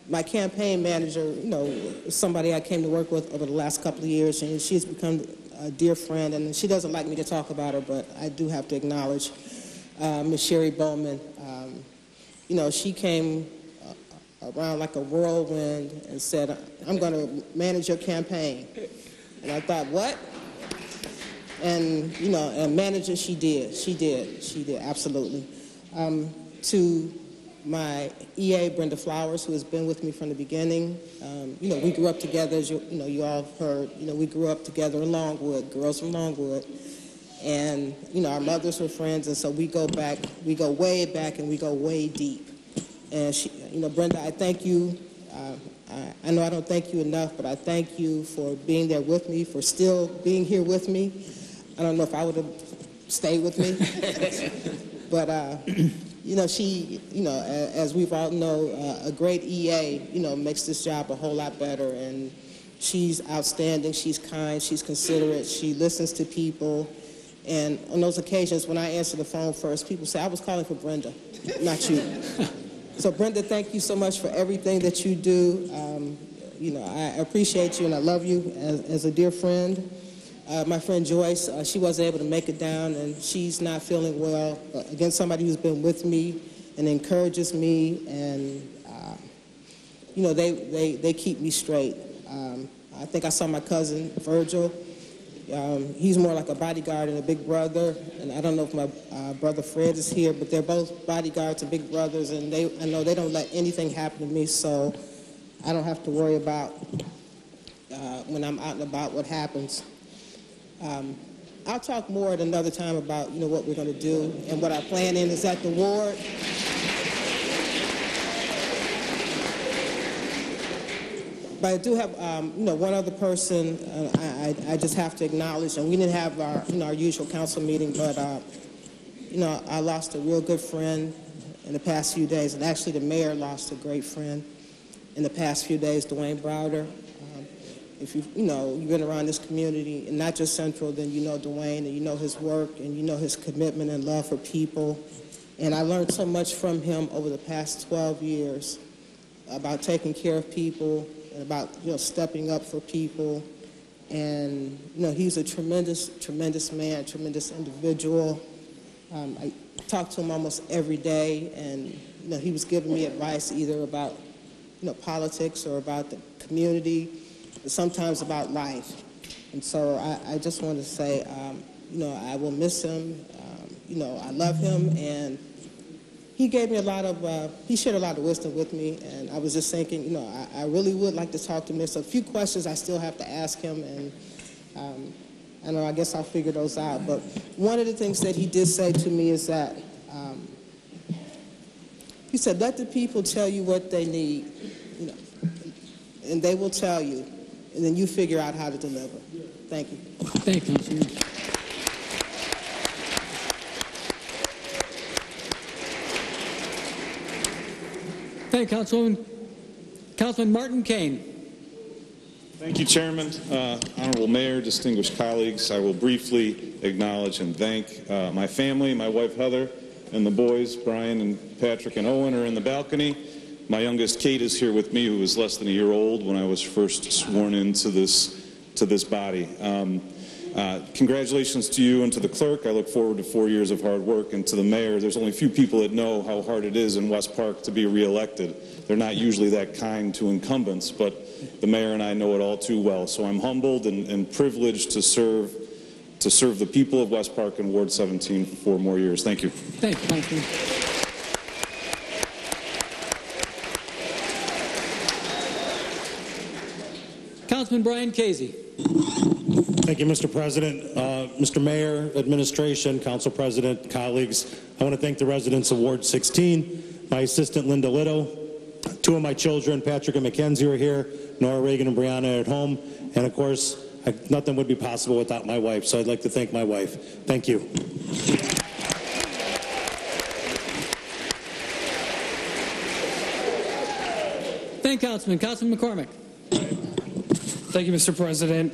My campaign manager, you know, is somebody I came to work with over the last couple of years, and she's become a dear friend, and she doesn't like me to talk about her, but I do have to acknowledge Ms. Sherry Bowman. You know, she came around like a whirlwind and said, "I'm going to manage your campaign." And I thought, what? And, you know, and manage it, she did, absolutely. To my EA, Brenda Flowers, who has been with me from the beginning. You know, we grew up together, as you all have heard. You know, we grew up together in Longwood, girls from Longwood. And, you know, our mothers were friends, and so we go way back, and we go way deep. And, you know, Brenda, I thank you. I know I don't thank you enough, but I thank you for being there with me, for still being here with me. I don't know if I would have stayed with me. But, you know, she, you know, as we've all know, a great EA, you know, makes this job a whole lot better. And she's outstanding. She's kind. She's considerate. She listens to people. And on those occasions when I answer the phone first, people say, I was calling for Brenda, not you. So, Brenda, thank you so much for everything that you do. You know, I appreciate you and I love you as a dear friend. My friend Joyce, she wasn't able to make it down, and she's not feeling well. Again, somebody who's been with me and encourages me, and, you know, they keep me straight. I think I saw my cousin, Virgil. He's more like a bodyguard and a big brother, and I don't know if my brother Fred is here, but they're both bodyguards and big brothers, and I know they don't let anything happen to me, so I don't have to worry about when I'm out and about what happens. I'll talk more at another time about, you know, what we're going to do and what our plan is at the ward. But I do have, you know, one other person I just have to acknowledge, and we didn't have our, you know, our usual council meeting, but, you know, I lost a real good friend in the past few days, and actually the mayor lost a great friend in the past few days, Dwayne Browder. If you've been around this community, and not just Central, then you know Dwayne, and you know his work, and you know his commitment and love for people. And I learned so much from him over the past 12 years about taking care of people, and about, you know, stepping up for people. And, you know, he's a tremendous, tremendous man, tremendous individual. I talk to him almost every day, and, you know, he was giving me advice either about, you know, politics or about the community, but sometimes about life. And so I just want to say, you know, I will miss him. You know, I love him, and he gave me a lot of, he shared a lot of wisdom with me, and I was just thinking, you know, I really would like to talk to him. There's a few questions I still have to ask him, and I know, I guess I'll figure those out. But one of the things that he did say to me is that, he said, let the people tell you what they need, you know, and they will tell you, and then you figure out how to deliver. Thank you. Thank you. Thank you, Councilman Martin Kane. Thank you, Chairman. Honorable Mayor, distinguished colleagues, I will briefly acknowledge and thank my family, my wife Heather, and the boys, Brian and Patrick and Owen, are in the balcony. My youngest, Kate, is here with me, who was less than a year old when I was first sworn into this body. Congratulations to you and to the clerk. I look forward to 4 years of hard work. And to the mayor, there's only a few people that know how hard it is in West Park to be reelected. They're not usually that kind to incumbents, but the mayor and I know it all too well. So I'm humbled and privileged to serve the people of West Park and Ward 17 for 4 more years. Thank you. Thank you, Councilman. Councilman Brian Casey. Thank you, Mr. President. Mr. Mayor, administration, council president, colleagues, I want to thank the residents of Ward 16, my assistant Linda Little, 2 of my children, Patrick and Mackenzie, are here, Nora, Reagan, and Brianna at home, and of course, nothing would be possible without my wife, so I'd like to thank my wife. Thank you. Thank you, Councilman. Councilman McCormick. Thank you, Mr. President.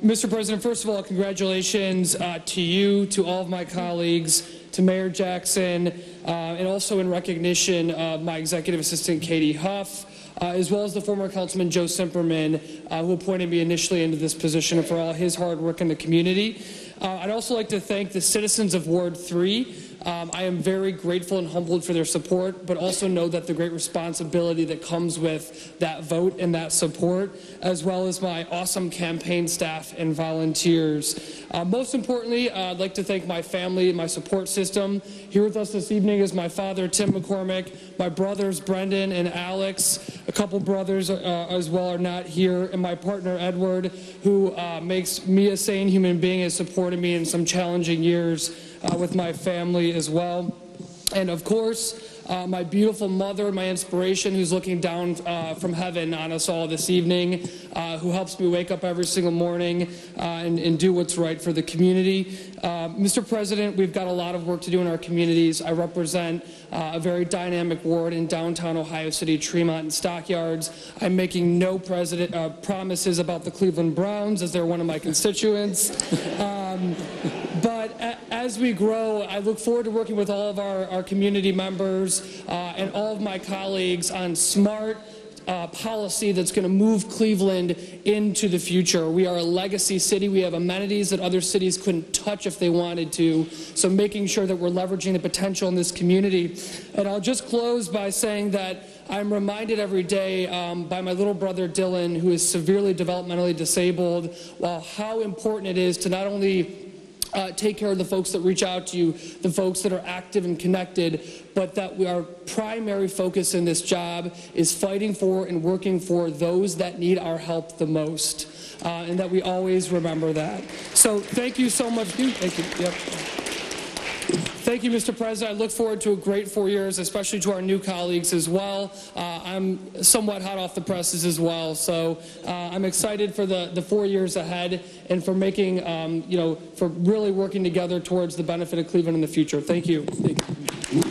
Mr. President, first of all, congratulations to you, to all of my colleagues, to Mayor Jackson, and also in recognition of my executive assistant, Katie Huff, as well as the former Councilman Joe Simperman, who appointed me initially into this position, and for all his hard work in the community. I'd also like to thank the citizens of Ward 3 I am very grateful and humbled for their support, but also know that the great responsibility that comes with that vote and that support, as well as my awesome campaign staff and volunteers. Most importantly, I'd like to thank my family and my support system. Here with us this evening is my father, Tim McCormick, my brothers, Brendan and Alex. A couple brothers as well are not here, and my partner, Edward, who makes me a sane human being, has supported me in some challenging years with my family as well. And of course, my beautiful mother, my inspiration, who's looking down from heaven on us all this evening, who helps me wake up every single morning and do what's right for the community. Mr. President, we've got a lot of work to do in our communities. I represent a very dynamic ward in downtown Ohio City, Tremont and Stockyards. I'm making no promises about the Cleveland Browns, as they're one of my constituents. But as we grow, I look forward to working with all of our community members and all of my colleagues on smart policy that's going to move Cleveland into the future. We are a legacy city. We have amenities that other cities couldn't touch if they wanted to. So making sure that we're leveraging the potential in this community. And I'll just close by saying that I'm reminded every day by my little brother Dylan, who is severely developmentally disabled, how important it is to not only take care of the folks that reach out to you, the folks that are active and connected, but that our primary focus in this job is fighting for and working for those that need our help the most, and that we always remember that. So thank you so much. Thank you. Yep. Thank you, Mr. President. I look forward to a great 4 years, especially to our new colleagues as well. I'm somewhat hot off the presses as well, so I'm excited for the 4 years ahead and for making, for really working together towards the benefit of Cleveland in the future. Thank you. Thank you.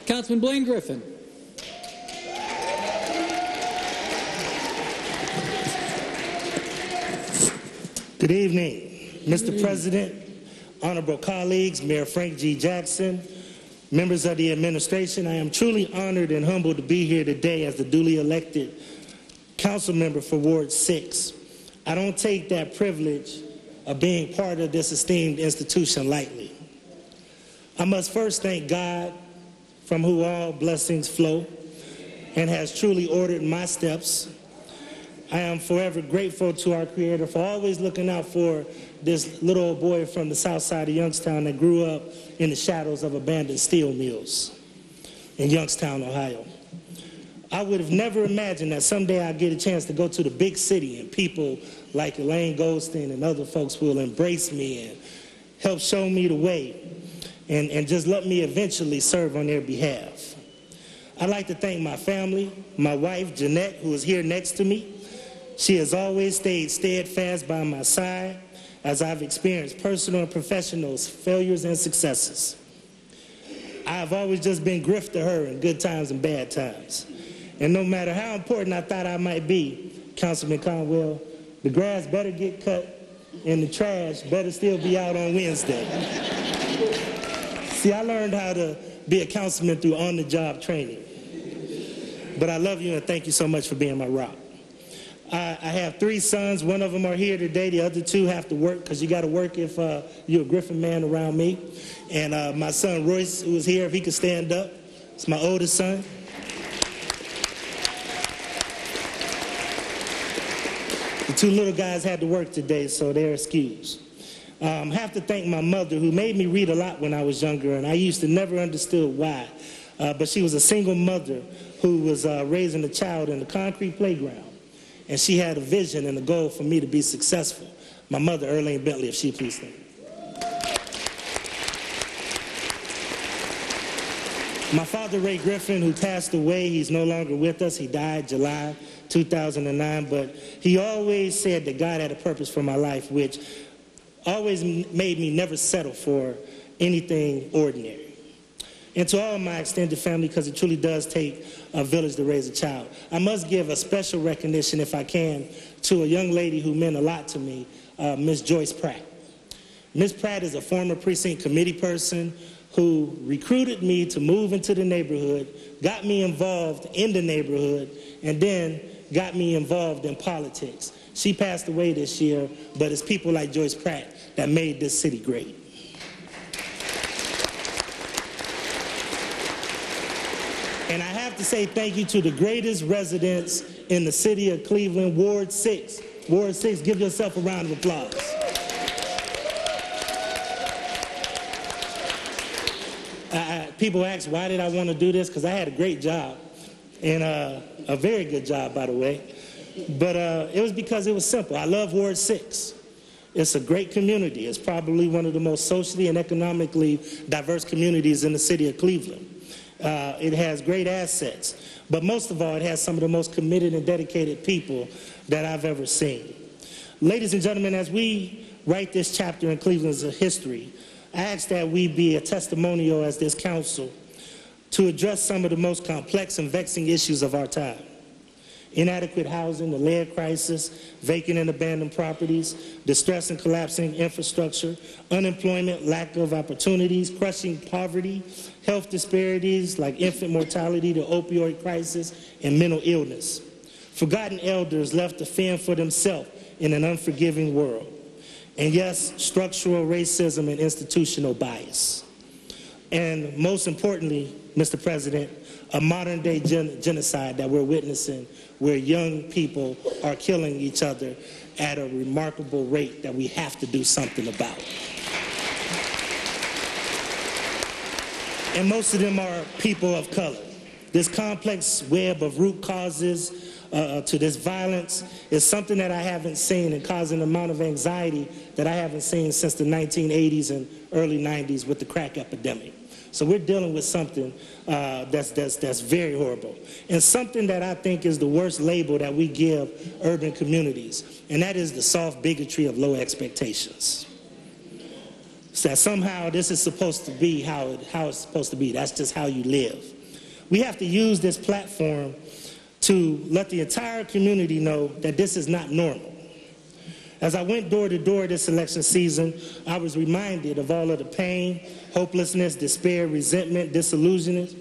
Councilman Blaine Griffin. Good evening, Mr. President, honorable colleagues, Mayor Frank G. Jackson, members of the administration. I am truly honored and humbled to be here today as the duly elected council member for Ward 6. I don't take that privilege of being part of this esteemed institution lightly. I must first thank God, from whom all blessings flow, and has truly ordered my steps. I am forever grateful to our Creator for always looking out for this little old boy from the south side of Youngstown that grew up in the shadows of abandoned steel mills in Youngstown, Ohio. I would have never imagined that someday I'd get a chance to go to the big city and people like Elaine Goldstein and other folks will embrace me and help show me the way and just let me eventually serve on their behalf. I'd like to thank my family, my wife, Jeanette, who is here next to me. She has always stayed steadfast by my side as I've experienced personal and professional failures and successes. I have always just been grift to her in good times and bad times. And no matter how important I thought I might be, Councilman Conwell, the grass better get cut and the trash better still be out on Wednesday. See, I learned how to be a councilman through on-the-job training. But I love you and thank you so much for being my rock. I have 3 sons. One of them are here today. The other 2 have to work because you got to work if you're a Griffin man around me. And my son Royce, who is here, if he could stand up. It's my oldest son. The 2 little guys had to work today, so they're excused. I have to thank my mother, who made me read a lot when I was younger, and I used to never understood why. But she was a single mother who was raising a child in the concrete playground. And she had a vision and a goal for me to be successful. My mother, Earlene Bentley, if she please stand. My father, Ray Griffin, who passed away, he's no longer with us. He died July 2009, but he always said that God had a purpose for my life, which always made me never settle for anything ordinary. And to all of my extended family, because it truly does take a village to raise a child. I must give a special recognition, if I can, to a young lady who meant a lot to me, Miss Joyce Pratt. Miss Pratt is a former precinct committee person who recruited me to move into the neighborhood, got me involved in the neighborhood, and then got me involved in politics. She passed away this year, but it's people like Joyce Pratt that made this city great. And I have to say thank you to the greatest residents in the city of Cleveland, Ward 6. Ward 6, give yourself a round of applause. People ask, why did I want to do this? Because I had a great job, and a very good job, by the way. But it was because it was simple. I love Ward 6. It's a great community. It's probably one of the most socially and economically diverse communities in the city of Cleveland. It has great assets, but most of all, it has some of the most committed and dedicated people that I've ever seen. Ladies and gentlemen, as we write this chapter in Cleveland's history, I ask that we be a testimonial as this council to address some of the most complex and vexing issues of our time. Inadequate housing, the lead crisis, vacant and abandoned properties, distress and collapsing infrastructure, unemployment, lack of opportunities, crushing poverty, health disparities like infant mortality, the opioid crisis, and mental illness. Forgotten elders left to fend for themselves in an unforgiving world. And yes, structural racism and institutional bias. And most importantly, Mr. President, a modern-day genocide that we're witnessing where young people are killing each other at a remarkable rate that we have to do something about. And most of them are people of color. This complex web of root causes to this violence is something that I haven't seen and causing an amount of anxiety that I haven't seen since the 1980s and early 90s with the crack epidemic. So we're dealing with something that's very horrible, and something that I think is the worst label that we give urban communities, and that is the soft bigotry of low expectations. So that somehow this is supposed to be how it's supposed to be. That's just how you live. We have to use this platform to let the entire community know that this is not normal. As I went door to door this election season, I was reminded of all of the pain, hopelessness, despair, resentment, disillusionment,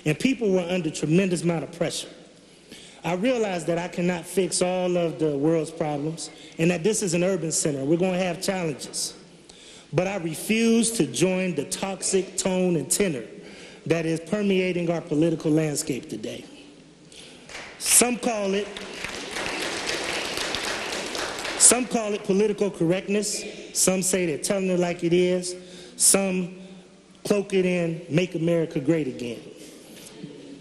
and people were under tremendous amount of pressure. I realized that I cannot fix all of the world's problems and that this is an urban center. We're going to have challenges. But I refuse to join the toxic tone and tenor that is permeating our political landscape today. Some call it political correctness. Some say they're telling it like it is. Some cloak it in "Make America Great Again"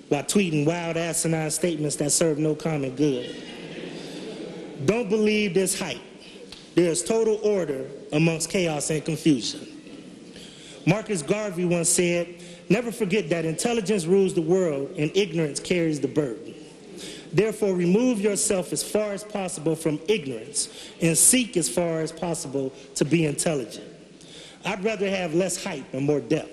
while tweeting wild, asinine statements that serve no common good. Don't believe this hype. There is total order amongst chaos and confusion. Marcus Garvey once said, "Never forget that intelligence rules the world and ignorance carries the burden. Therefore, remove yourself as far as possible from ignorance and seek as far as possible to be intelligent." I'd rather have less hype and more depth.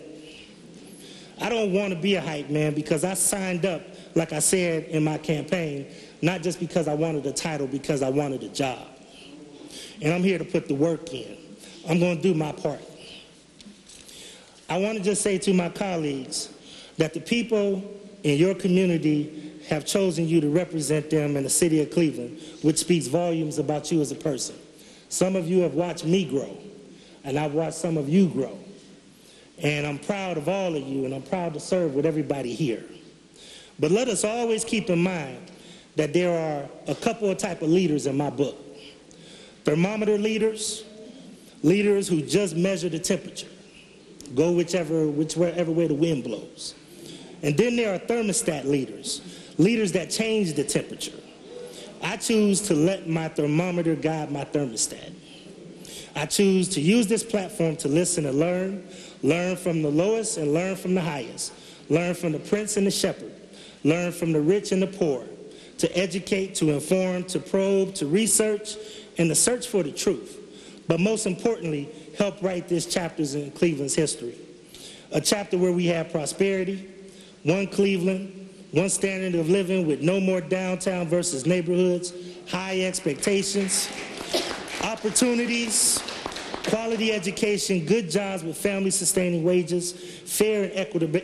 I don't want to be a hype man because I signed up, like I said in my campaign, not just because I wanted a title, because I wanted a job. And I'm here to put the work in. I'm going to do my part. I want to just say to my colleagues that the people in your community have chosen you to represent them in the city of Cleveland, which speaks volumes about you as a person. Some of you have watched me grow, and I've watched some of you grow. And I'm proud of all of you, and I'm proud to serve with everybody here. But let us always keep in mind that there are a couple of type of leaders in my book. Thermometer leaders, leaders who just measure the temperature, go whichever way the wind blows. And then there are thermostat leaders, leaders that change the temperature. I choose to let my thermometer guide my thermostat. I choose to use this platform to listen and learn from the lowest and learn from the highest, learn from the prince and the shepherd, learn from the rich and the poor, to educate, to inform, to probe, to research, and to search for the truth. But most importantly, help write these chapters in Cleveland's history. A chapter where we have prosperity, one Cleveland, one standard of living with no more downtown versus neighborhoods, high expectations, opportunities, quality education, good jobs with family-sustaining wages, fair and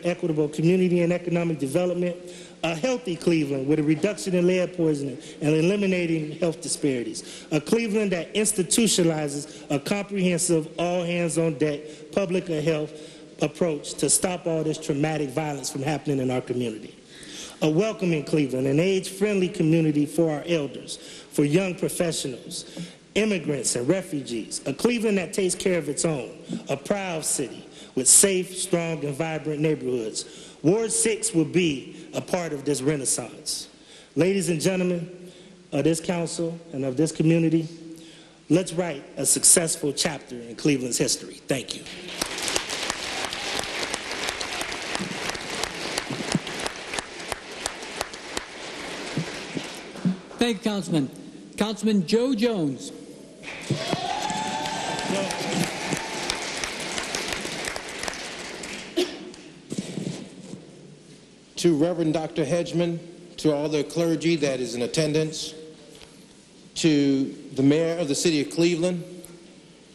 equitable community and economic development, A healthy Cleveland with a reduction in lead poisoning and eliminating health disparities. A Cleveland that institutionalizes a comprehensive, all-hands-on-deck public health approach to stop all this traumatic violence from happening in our community. A welcoming Cleveland, an age-friendly community for our elders, for young professionals, immigrants and refugees. A Cleveland that takes care of its own. A proud city with safe, strong, and vibrant neighborhoods. Ward 6 will be a part of this renaissance. Ladies and gentlemen of this council and of this community, let's write a successful chapter in Cleveland's history. Thank you. Thank you, Councilman. Councilman Joe Jones. To Reverend Dr. HEDGEMAN, to all the clergy that is in attendance, to the mayor of the city of Cleveland,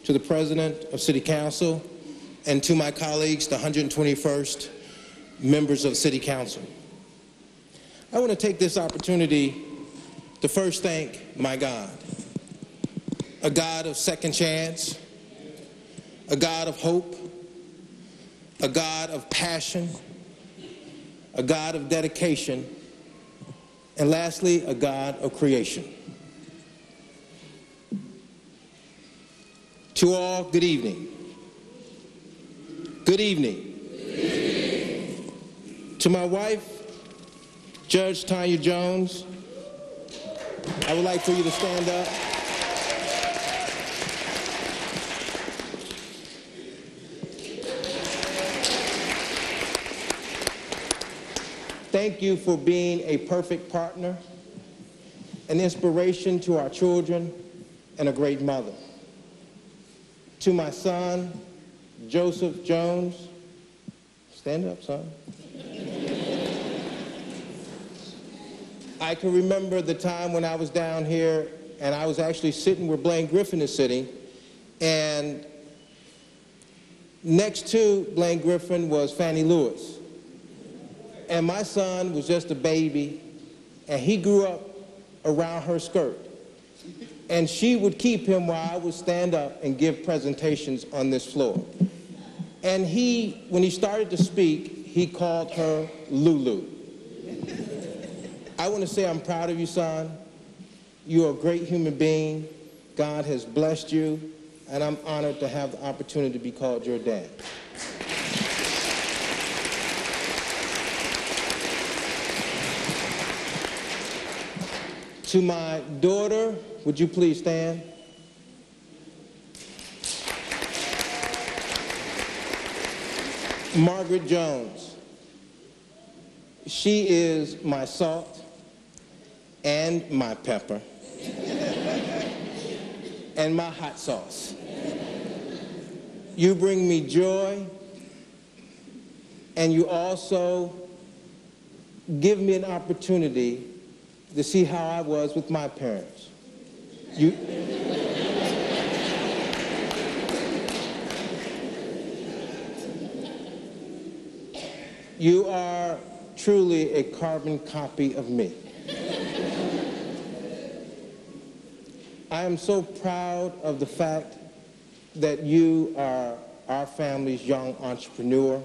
to the president of city council, and to my colleagues, the 121st members of city council. I want to take this opportunity to first thank my God, a God of second chance, a God of hope, a God of passion, a God of dedication, and lastly, a God of creation. To all, good evening. Good evening. Good evening. To my wife, Judge Tanya Jones, I would like for you to stand up. Thank you for being a perfect partner, an inspiration to our children, and a great mother. To my son, Joseph Jones, stand up, son. I can remember the time when I was down here and I was actually sitting where Blaine Griffin is sitting, and next to Blaine Griffin was Fannie Lewis. And my son was just a baby, and he grew up around her skirt. And she would keep him while I would stand up and give presentations on this floor. And when he started to speak, he called her Lulu. I want to say I'm proud of you, son. You're a great human being. God has blessed you, and I'm honored to have the opportunity to be called your dad. To my daughter, would you please stand? Margaret Jones. She is my salt and my pepper and my hot sauce. You bring me joy, and you also give me an opportunity to see how I was with my parents. You are truly a carbon copy of me. I am so proud of the fact that you are our family's young entrepreneur,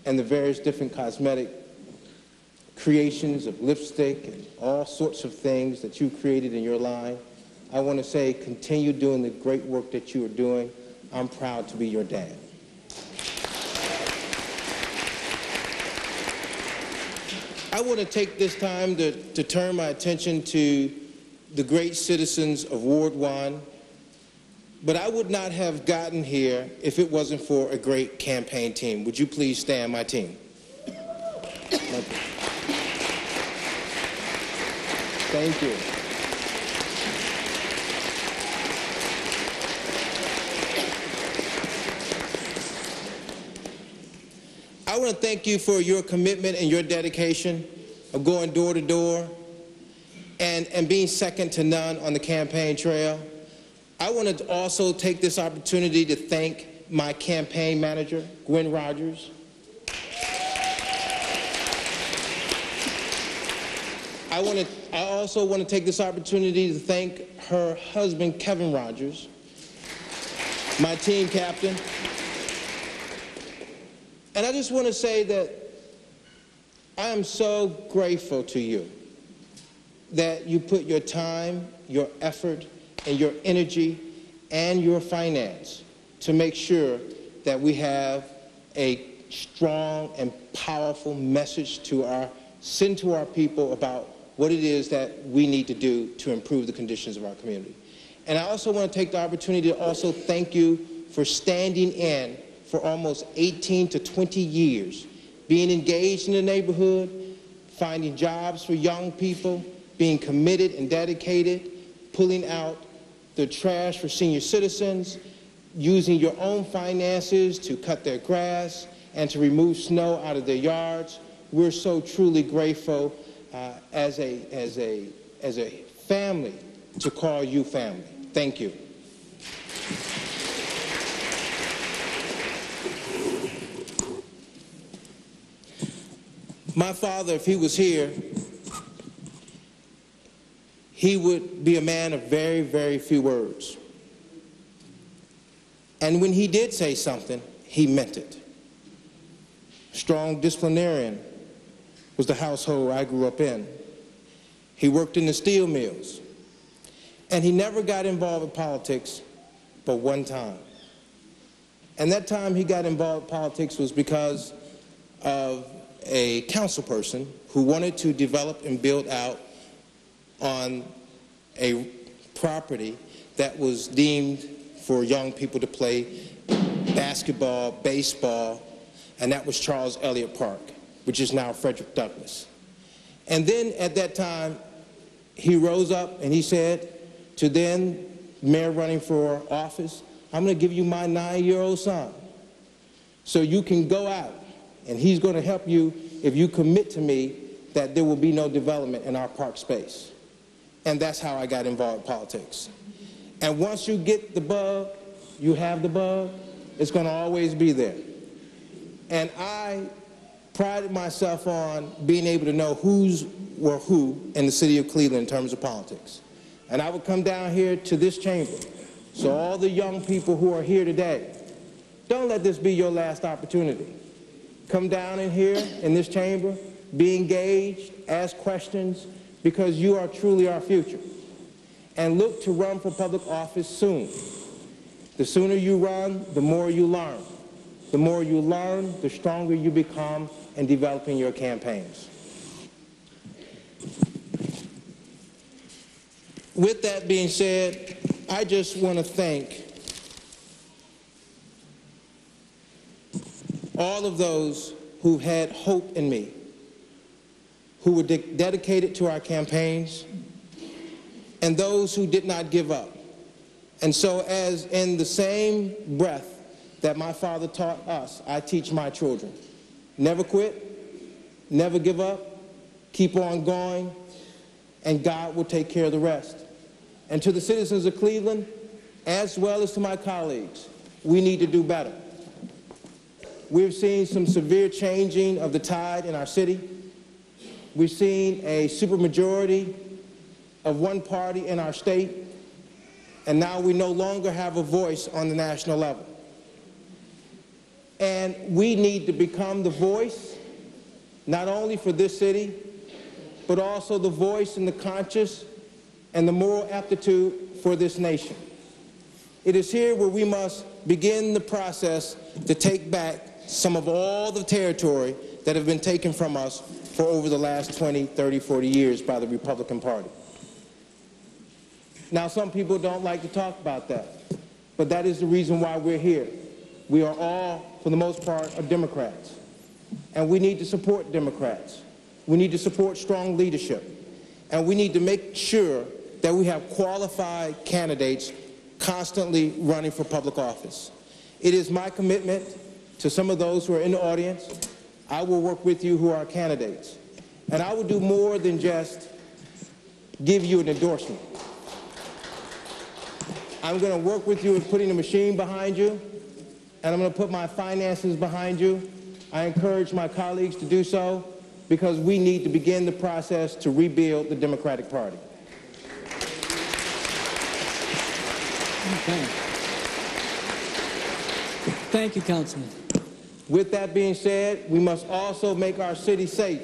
and the various different cosmetic creations of lipstick and all sorts of things that you created in your line. I want to say, continue doing the great work that you are doing. I'm proud to be your dad. I want to take this time to turn my attention to the great citizens of Ward 1, but I would not have gotten here if it wasn't for a great campaign team. Would you please stand, my team? Thank you. I want to thank you for your commitment and your dedication of going door to door and being second to none on the campaign trail. I want to also take this opportunity to thank my campaign manager, Gwen Rogers. I also want to take this opportunity to thank her husband, Kevin Rogers, my team captain. And I just want to say that I am so grateful to you that you put your time, your effort, and your energy and your finance to make sure that we have a strong and powerful message to send to our people about what it is that we need to do to improve the conditions of our community. And I also want to take the opportunity to also thank you for standing in for almost 18 to 20 years, being engaged in the neighborhood, finding jobs for young people, being committed and dedicated, pulling out the trash for senior citizens, using your own finances to cut their grass and to remove snow out of their yards. We're so truly grateful as a family to call you family. Thank you. My father, if he was here, he would be a man of very, very few words. And when he did say something, he meant it. Strong disciplinarian was the household I grew up in. He worked in the steel mills. And he never got involved in politics but one time. And that time he got involved in politics was because of a council person who wanted to develop and build out on a property that was deemed for young people to play basketball, baseball, and that was Charles Elliott Park, which is now Frederick Douglass. And then at that time, he rose up and he said to then mayor running for office, I'm going to give you my 9-year-old son so you can go out and he's going to help you if you commit to me that there will be no development in our park space. And that's how I got involved in politics. And once you get the bug, you have the bug, it's going to always be there. And I prided myself on being able to know who's were who in the city of Cleveland in terms of politics. And I would come down here to this chamber. So all the young people who are here today, don't let this be your last opportunity. Come down in here in this chamber, be engaged, ask questions, because you are truly our future. And look to run for public office soon. The sooner you run, the more you learn. The more you learn, the stronger you become in developing your campaigns. With that being said, I just want to thank all of those who had hope in me, who were dedicated to our campaigns, and those who did not give up. And so as in the same breath that my father taught us, I teach my children. Never quit, never give up, keep on going, and God will take care of the rest. And to the citizens of Cleveland, as well as to my colleagues, we need to do better. We've seen some severe changing of the tide in our city. We've seen a supermajority of one party in our state, and now we no longer have a voice on the national level. And we need to become the voice, not only for this city, but also the voice and the conscience and the moral aptitude for this nation. It is here where we must begin the process to take back some of all the territory that have been taken from us for over the last 20, 30, 40 years by the Republican Party. Now, some people don't like to talk about that, but that is the reason why we're here. We are all, for the most part, are Democrats, and we need to support Democrats. We need to support strong leadership, and we need to make sure that we have qualified candidates constantly running for public office. It is my commitment to some of those who are in the audience. I will work with you who are candidates, and I will do more than just give you an endorsement. I'm going to work with you in putting the machine behind you, and I'm going to put my finances behind you. I encourage my colleagues to do so. because we need to begin the process to rebuild the Democratic Party. Okay. Thank you, Councilman. With that being said, we must also make our city safe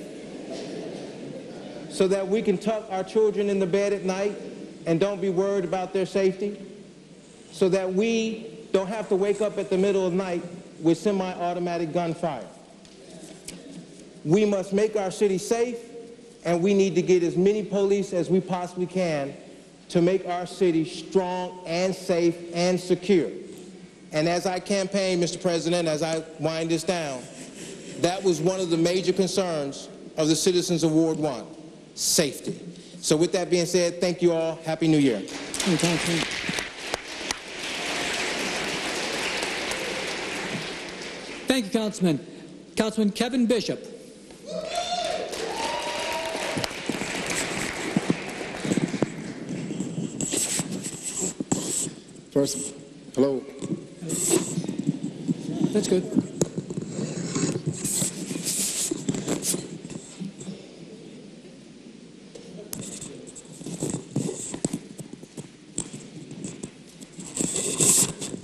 so that we can tuck our children in the bed at night and don't be worried about their safety, so that we don't have to wake up at the middle of the night with semi-automatic gunfire. We must make our city safe, and we need to get as many police as we possibly can to make our city strong and safe and secure. And as I campaign, Mr. President, as I wind this down, that was one of the major concerns of the citizens of Ward 1, safety. So with that being said, thank you all. Happy New Year. Thank you, Councilman. Councilman Kevin Bishop. First, hello. That's good.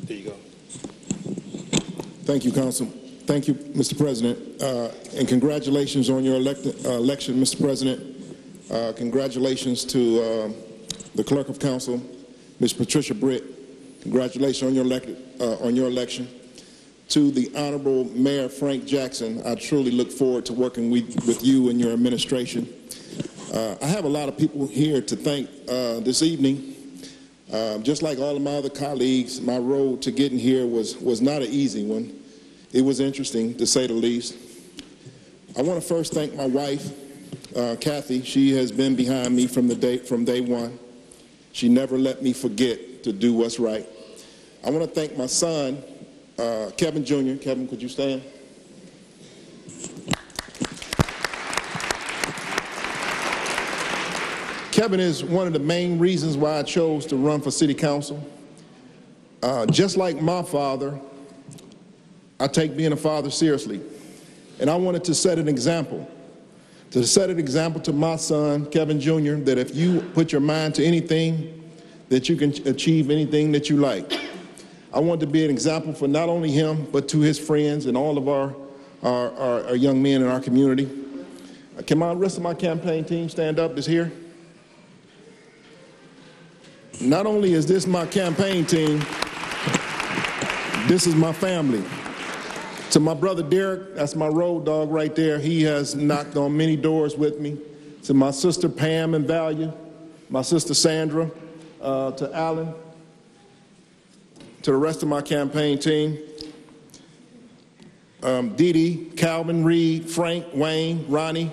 There you go. Thank you, Council. Thank you, Mr. President, and congratulations on your election, Mr. President. Congratulations to the Clerk of Council, Ms. Patricia Britt. Congratulations on your election. To the Honorable Mayor Frank Jackson, I truly look forward to working with you and your administration. I have a lot of people here to thank this evening. Just like all of my other colleagues, my road to getting here was not an easy one. It was interesting, to say the least. I want to first thank my wife, Kathy. She has been behind me from day one. She never let me forget to do what's right. I want to thank my son, Kevin Jr. Kevin, could you stand? Kevin is one of the main reasons why I chose to run for city council. Just like my father, I take being a father seriously. And I wanted to set an example. To set an example to my son, Kevin Jr., that if you put your mind to anything, that you can achieve anything that you like. I wanted to be an example for not only him, but to his friends and all of our young men in our community. Can the rest of my campaign team stand up that's here? Not only is this my campaign team, this is my family. To my brother Derek, that's my road dog right there. He has knocked on many doors with me. To my sister Pam and Valia, my sister Sandra, to Alan, to the rest of my campaign team, Dee Dee, Calvin, Reed, Frank, Wayne, Ronnie,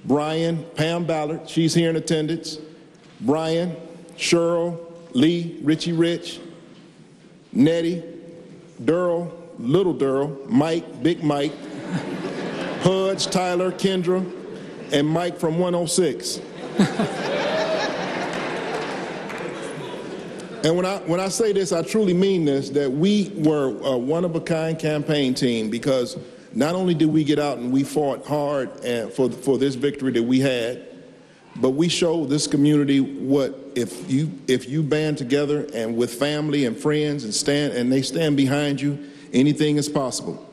Brian, Pam Ballard, she's here in attendance, Brian, Cheryl, Lee, Richie Rich, Nettie, Durrell, Little Durrell, Mike, Big Mike, Hudge, Tyler, Kendra, and Mike from 106. And when I say this, I truly mean this, that we were a one-of-a-kind campaign team, because not only did we get out and we fought hard for this victory that we had, but we showed this community what if you band together and with family and friends and they stand behind you, anything is possible.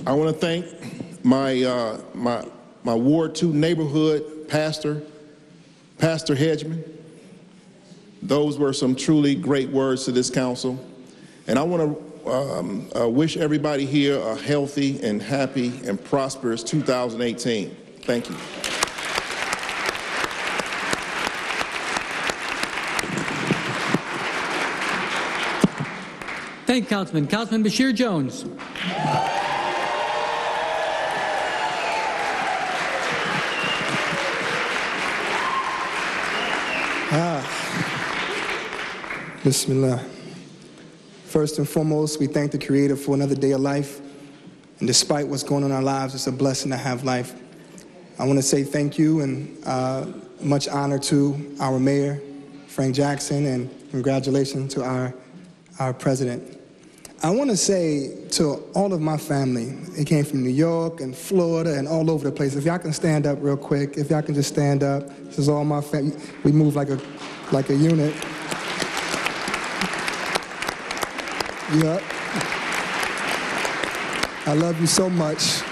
I want to thank my Ward 2 neighborhood pastor, Pastor HEDGEMAN. Those were some truly great words to this council. And I want to wish everybody here a healthy and happy and prosperous 2018. Thank you. Thank you, Councilman. Councilman Bashir Jones. Bismillah. First and foremost, we thank the Creator for another day of life. And despite what's going on in our lives, it's a blessing to have life. I want to say thank you and much honor to our mayor, Frank Jackson, and congratulations to our president. I want to say to all of my family, it came from New York and Florida and all over the place. If y'all can stand up real quick, if y'all can just stand up. This is all my family. We move like a unit. Yep. I love you so much.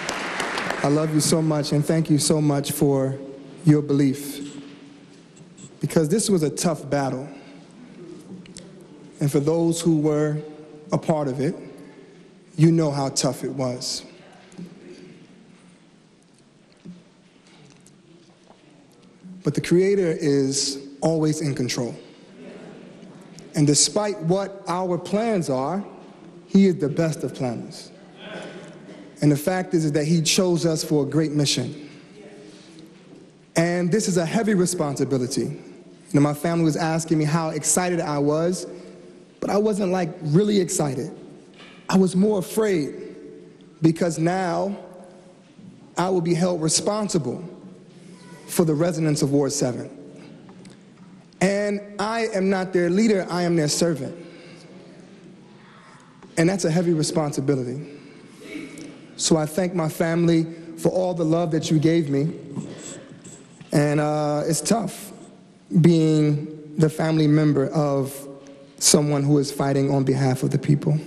I love you so much, and thank you so much for your belief. Because this was a tough battle. And for those who were a part of it, you know how tough it was. But the Creator is always in control. And despite what our plans are, He is the best of planners. And the fact is that He chose us for a great mission. And this is a heavy responsibility. You know, my family was asking me how excited I was, but I wasn't like really excited. I was more afraid because now I will be held responsible for the residents of Ward 7. And I am not their leader, I am their servant. And that's a heavy responsibility. So I thank my family for all the love that you gave me. And it's tough being the family member of someone who is fighting on behalf of the people.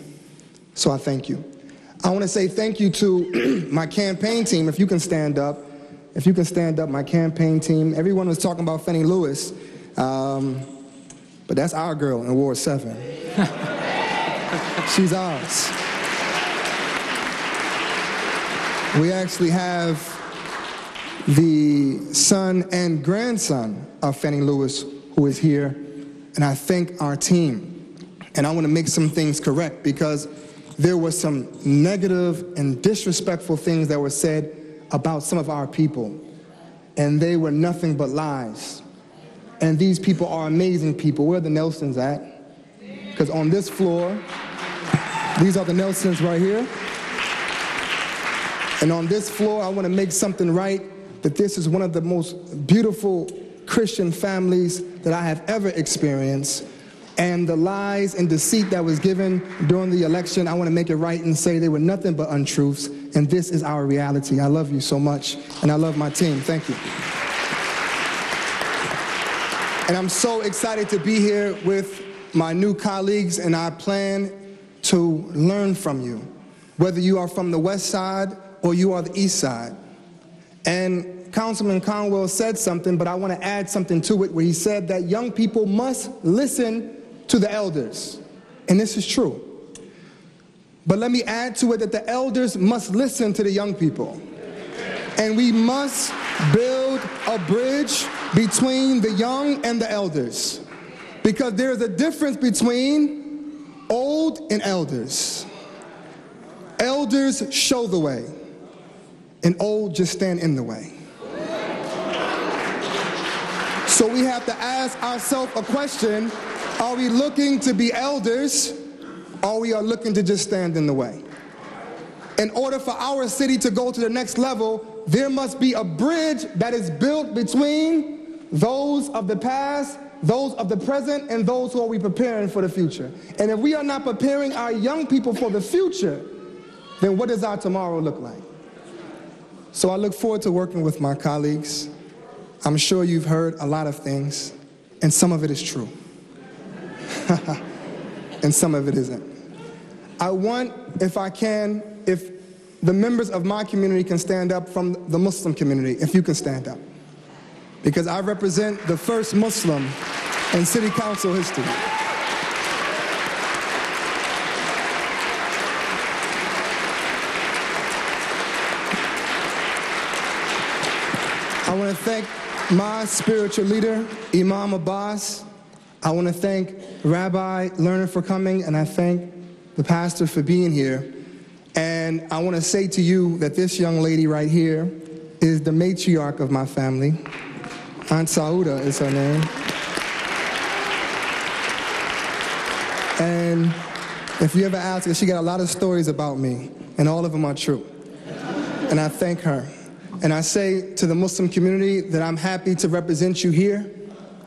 So I thank you. I want to say thank you to my campaign team. If you can stand up. If you can stand up, my campaign team. Everyone was talking about Fannie Lewis, but that's our girl in Ward 7. She's ours. We actually have the son and grandson of Fannie Lewis who is here, and I thank our team. And I want to make some things correct because there were some negative and disrespectful things that were said about some of our people, and they were nothing but lies. And these people are amazing people. Where are the Nelsons at? Because on this floor, these are the Nelsons right here. And on this floor, I want to make something right, that this is one of the most beautiful Christian families that I have ever experienced. And the lies and deceit that was given during the election, I want to make it right and say they were nothing but untruths, and this is our reality. I love you so much, and I love my team. Thank you. And I'm so excited to be here with my new colleagues, and I plan to learn from you, whether you are from the west side or you are the east side. And Councilman Conwell said something, but I want to add something to it, where he said that young people must listen to the elders. And this is true. But let me add to it that the elders must listen to the young people. And we must build a bridge between the young and the elders. Because there is a difference between old and elders. Elders show the way, and old just stand in the way. So we have to ask ourselves a question: are we looking to be elders, or we are looking to just stand in the way? In order for our city to go to the next level, there must be a bridge that is built between those of the past, those of the present, and those who are we preparing for the future. And if we are not preparing our young people for the future, then what does our tomorrow look like? So I look forward to working with my colleagues. I'm sure you've heard a lot of things, and some of it is true. And some of it isn't. I want, if I can, if the members of my community can stand up from the Muslim community, if you can stand up. Because I represent the first Muslim in city council history. I want to thank my spiritual leader, Imam Abbas. I want to thank Rabbi Lerner for coming, and I thank the pastor for being here. And I want to say to you that this young lady right here is the matriarch of my family. Aunt Sauda is her name. And if you ever ask her, she got a lot of stories about me, and all of them are true. And I thank her. And I say to the Muslim community that I'm happy to represent you here.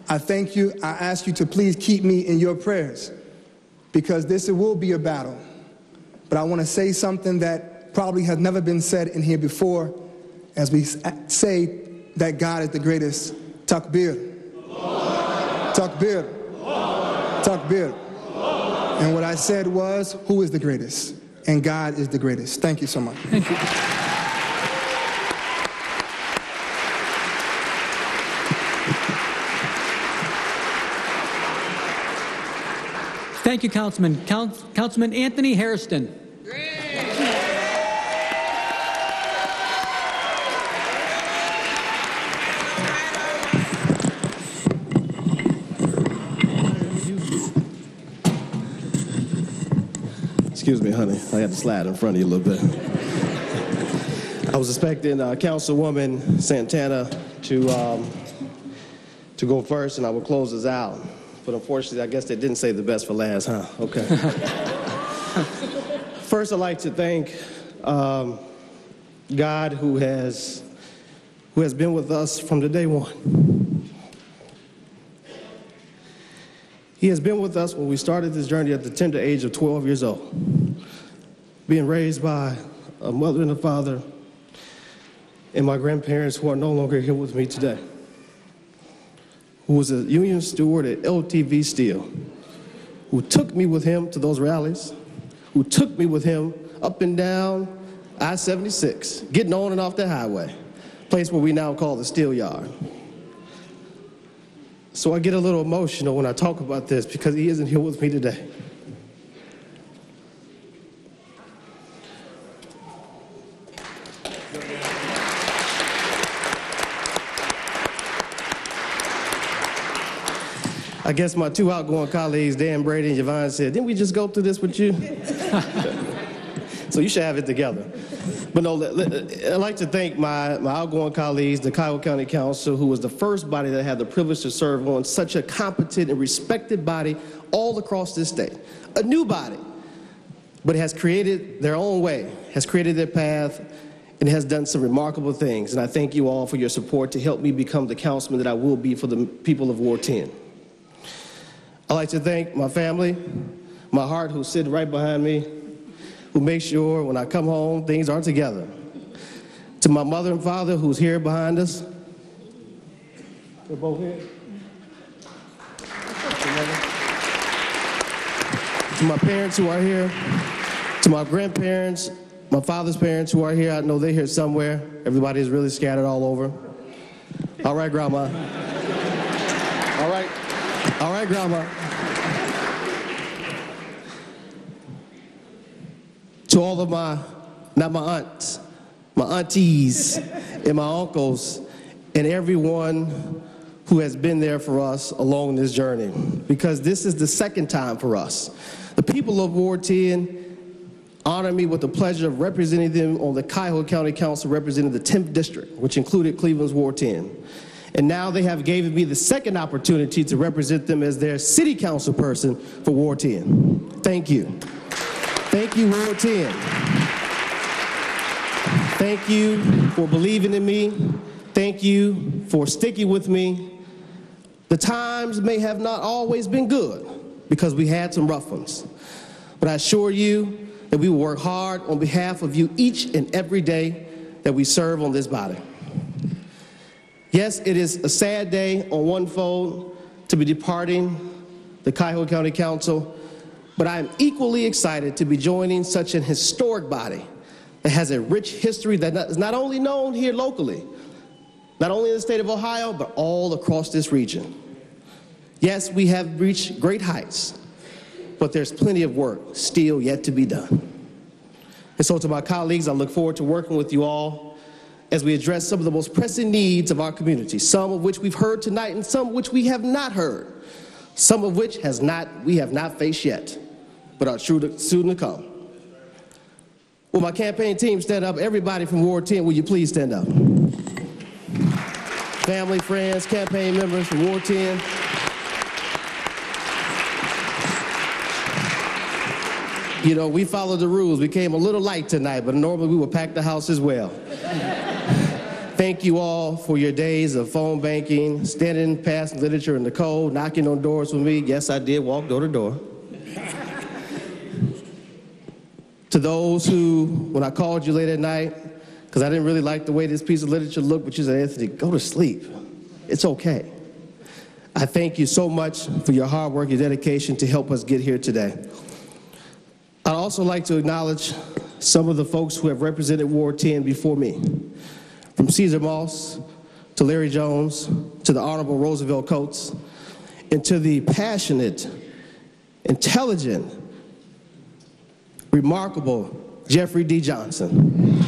I thank you. I ask you to please keep me in your prayers, because this will be a battle. but I want to say something that probably has never been said in here before as we say that God is the greatest. Takbir. Takbir. Takbir. And what I said was, who is the greatest? And God is the greatest. Thank you so much. Thank you. Thank you, Councilman. Councilman Anthony Hairston. Excuse me, honey. I had to slide in front of you a little bit. I was expecting Councilwoman Santana to go first, and I would close this out. But unfortunately, I guess they didn't save the best for last, huh? Okay. First, I'd like to thank God who has been with us from the day one. He has been with us when we started this journey at the tender age of 12 years old, being raised by a mother and a father and my grandparents who are no longer here with me today, who was a union steward at LTV Steel, who took me with him to those rallies, who took me with him up and down I-76, getting on and off the highway, place where we now call the Steel Yard. So I get a little emotional when I talk about this because he isn't here with me today. I guess my two outgoing colleagues, Dan Brady and Yvonne, said, didn't we just go through this with you? So you should have it together. But no, I'd like to thank my outgoing colleagues, the Cuyahoga County Council, who was the first body that had the privilege to serve on such a competent and respected body all across this state. A new body, but has created their own way, has created their path, and has done some remarkable things. And I thank you all for your support to help me become the councilman that I will be for the people of Ward 10. I'd like to thank my family, my heart, who's sitting right behind me, who makes sure when I come home, things are together. To my mother and father, who's here behind us. They're both here. To my parents who are here. To my grandparents, my father's parents who are here. I know they're here somewhere. Everybody is really scattered all over. All right, Grandma. All right. All right, Grandma. To all of not my aunts, my aunties, and my uncles, and everyone who has been there for us along this journey, because this is the second time for us. The people of Ward 10 honor me with the pleasure of representing them on the Cuyahoga County Council representing the 10th District, which included Cleveland's Ward 10. And now they have given me the second opportunity to represent them as their city council person for Ward 10. Thank you. Thank you, Ward 10. Thank you for believing in me. Thank you for sticking with me. The times may have not always been good because we had some rough ones. But I assure you that we will work hard on behalf of you each and every day that we serve on this body. Yes, it is a sad day on one fold to be departing the Cuyahoga County Council, but I am equally excited to be joining such an historic body that has a rich history that is not only known here locally, not only in the state of Ohio, but all across this region. Yes, we have reached great heights, but there's plenty of work still yet to be done. And so to my colleagues, I look forward to working with you all as we address some of the most pressing needs of our community, some of which we've heard tonight and some of which we have not heard, some of which we have not faced yet, but are soon to come. Will my campaign team stand up? Everybody from Ward 10, will you please stand up? Family, friends, campaign members from Ward 10. You know, we followed the rules. We came a little light tonight, but normally we would pack the house as well. Thank you all for your days of phone banking, standing past literature in the cold, knocking on doors with me. Yes, I did walk door to door. To those who, when I called you late at night, because I didn't really like the way this piece of literature looked, but you said, Anthony, go to sleep. It's okay. I thank you so much for your hard work, your dedication to help us get here today. I'd also like to acknowledge some of the folks who have represented Ward 10 before me. From Caesar Moss, to Larry Jones, to the Honorable Roosevelt Coates, and to the passionate, intelligent, remarkable Jeffrey D. Johnson.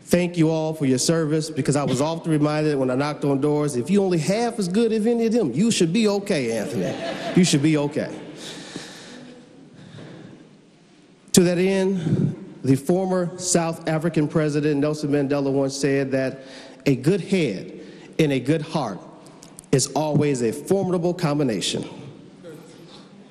Thank you all for your service, because I was often reminded when I knocked on doors, if you only half as good as any of them, you should be okay, Anthony. You should be okay. To that end, the former South African president Nelson Mandela once said that a good head and a good heart is always a formidable combination.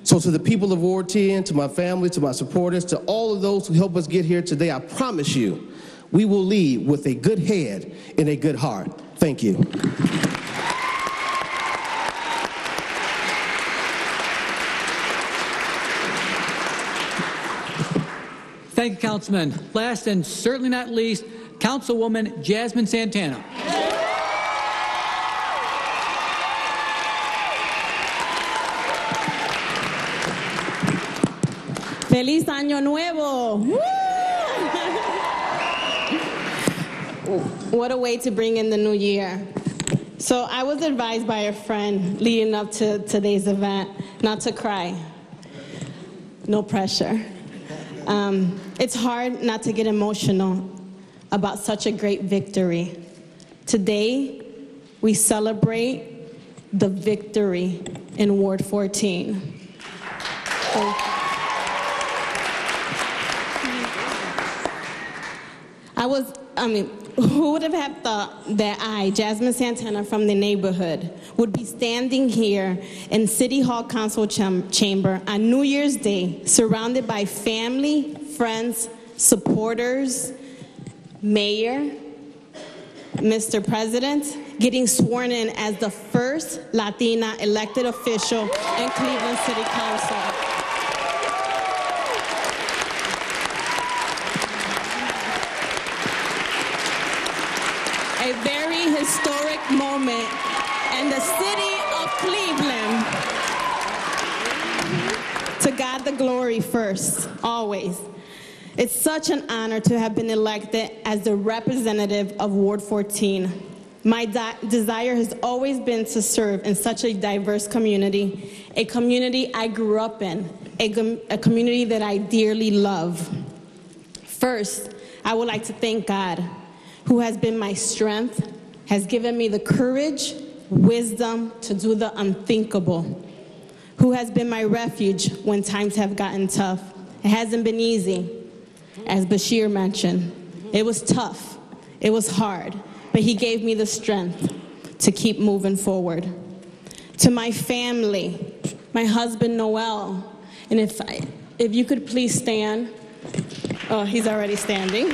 So to the people of Ward 10, to my family, to my supporters, to all of those who help us get here today, I promise you, we will lead with a good head and a good heart. Thank you. Thank you, Councilman. Last and certainly not least, Councilwoman Jasmine Santana. Feliz Año Nuevo! Woo! What a way to bring in the new year. So I was advised by a friend leading up to today's event not to cry. No pressure. It's hard not to get emotional about such a great victory. Today, we celebrate the victory in Ward 14. Who would have thought that I, Jasmine Santana from the neighborhood, would be standing here in City Hall Council chamber on New Year's Day, surrounded by family, friends, supporters, mayor, Mr. President, getting sworn in as the first Latina elected official in Cleveland City Council. A very historic moment in the city of Cleveland. To God the glory first, always. It's such an honor to have been elected as the representative of Ward 14. My desire has always been to serve in such a diverse community, a community I grew up in, a community that I dearly love. First, I would like to thank God, who has been my strength, has given me the courage, wisdom to do the unthinkable, who has been my refuge when times have gotten tough. It hasn't been easy, as Bashir mentioned. It was tough, it was hard, but he gave me the strength to keep moving forward. To my family, my husband Noel, and if you could please stand. Oh, he's already standing.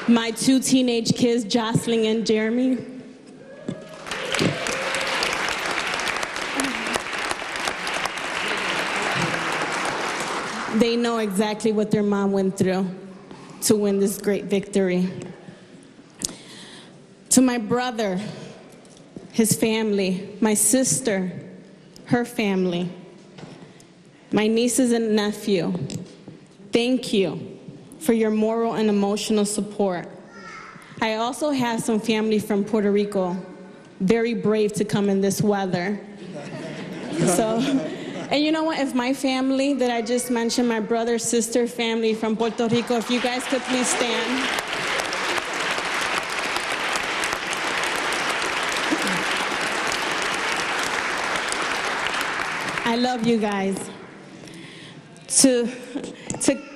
My two teenage kids, Jocelyn and Jeremy. They know exactly what their mom went through to win this great victory. To my brother, his family, my sister, her family, my nieces and nephew, thank you for your moral and emotional support. I also have some family from Puerto Rico, very brave to come in this weather. And you know what, if my family that I just mentioned, my brother, sister, family from Puerto Rico, if you guys could please stand. I love you guys. To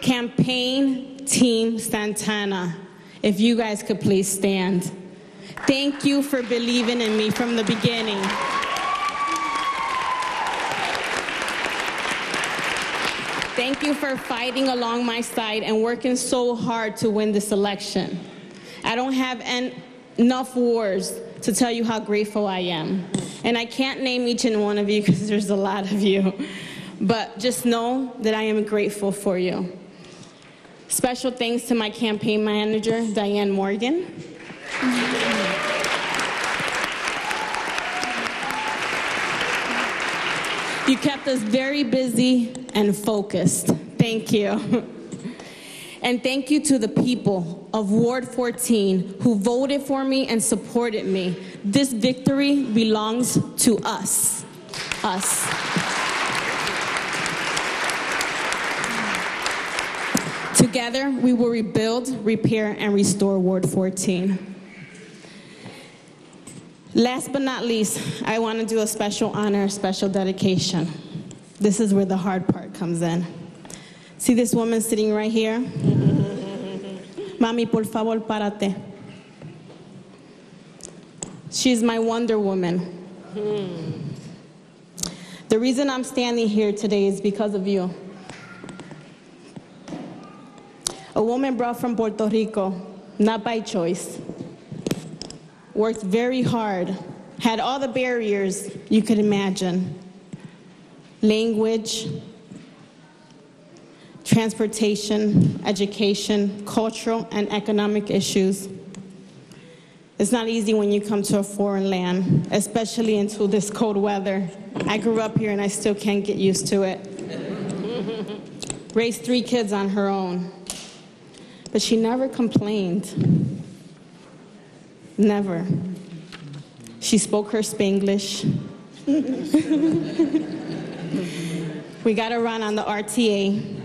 campaign Team Santana, if you guys could please stand. Thank you for believing in me from the beginning. Thank you for fighting along my side and working so hard to win this election. I don't have enough words to tell you how grateful I am. And I can't name each and one of you because there's a lot of you. But just know that I am grateful for you. Special thanks to my campaign manager, Diane Morgan. You kept us very busy and focused. Thank you. And thank you to the people of Ward 14 who voted for me and supported me. This victory belongs to us. Us. Together, we will rebuild, repair, and restore Ward 14. Last but not least, I want to do a special honor, special dedication. This is where the hard part comes in. See this woman sitting right here? Mami, por favor, párate. She's my Wonder Woman. The reason I'm standing here today is because of you. A woman brought from Puerto Rico, not by choice. Worked very hard, had all the barriers you could imagine. Language, transportation, education, cultural and economic issues. It's not easy when you come to a foreign land, especially into this cold weather. I grew up here and I still can't get used to it. Raised 3 kids on her own. But she never complained. Never. She spoke her Spanglish. We got her run on the RTA.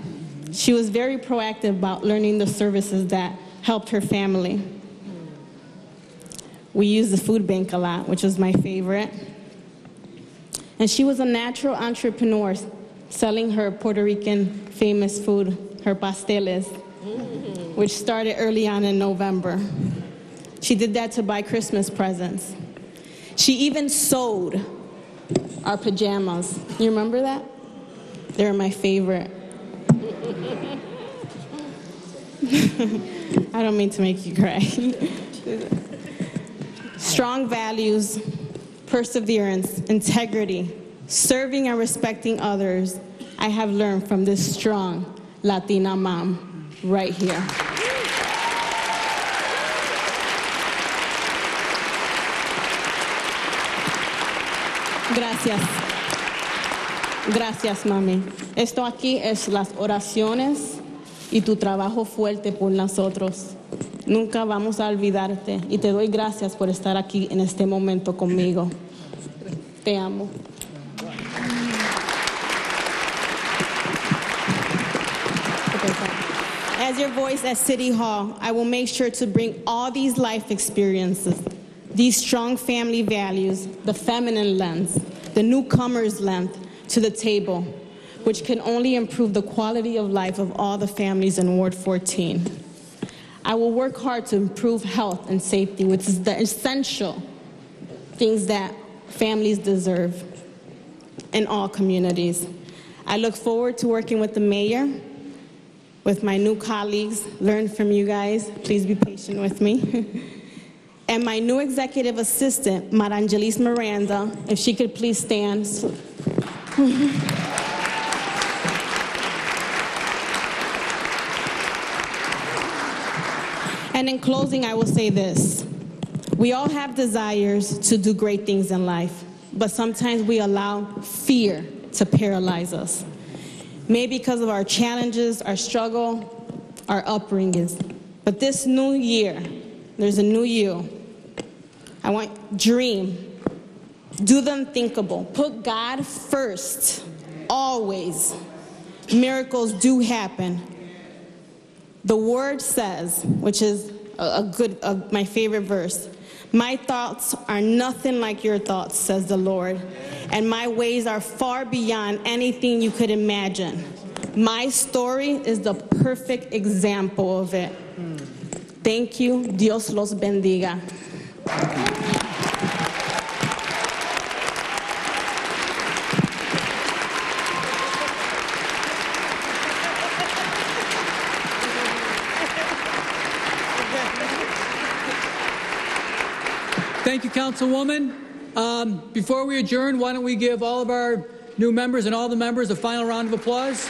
She was very proactive about learning the services that helped her family. We used the food bank a lot, which was my favorite. And she was a natural entrepreneur, selling her Puerto Rican famous food, her pasteles, which started early on in November. She did that to buy Christmas presents. She even sewed our pajamas. You remember that? They were my favorite. I don't mean to make you cry. Strong values, perseverance, integrity, serving and respecting others, I have learned from this strong Latina mom right here. Gracias. Gracias, mami. Esto aquí es las oraciones y tu trabajo fuerte por nosotros. Nunca vamos a olvidarte y te doy gracias por estar aquí en este momento conmigo. Te amo. As your voice at City Hall, I will make sure to bring all these life experiences, these strong family values, the feminine lens, the newcomer's lens to the table, which can only improve the quality of life of all the families in Ward 14. I will work hard to improve health and safety, which is the essential things that families deserve in all communities. I look forward to working with the mayor, with my new colleagues, learn from you guys. Please be patient with me. And my new executive assistant, Marangelis Miranda, if she could please stand. And in closing, I will say this. We all have desires to do great things in life, but sometimes we allow fear to paralyze us. Maybe because of our challenges, our struggle, our upbringings. But this new year, there's a new you. I want dream. Do the unthinkable. Put God first, always. Miracles do happen. The word says, which is my favorite verse, my thoughts are nothing like your thoughts, says the Lord, and my ways are far beyond anything you could imagine. My story is the perfect example of it. Thank you. Dios los bendiga. Thank you, Councilwoman. Before we adjourn, why don't we give all of our new members and all the members a final round of applause?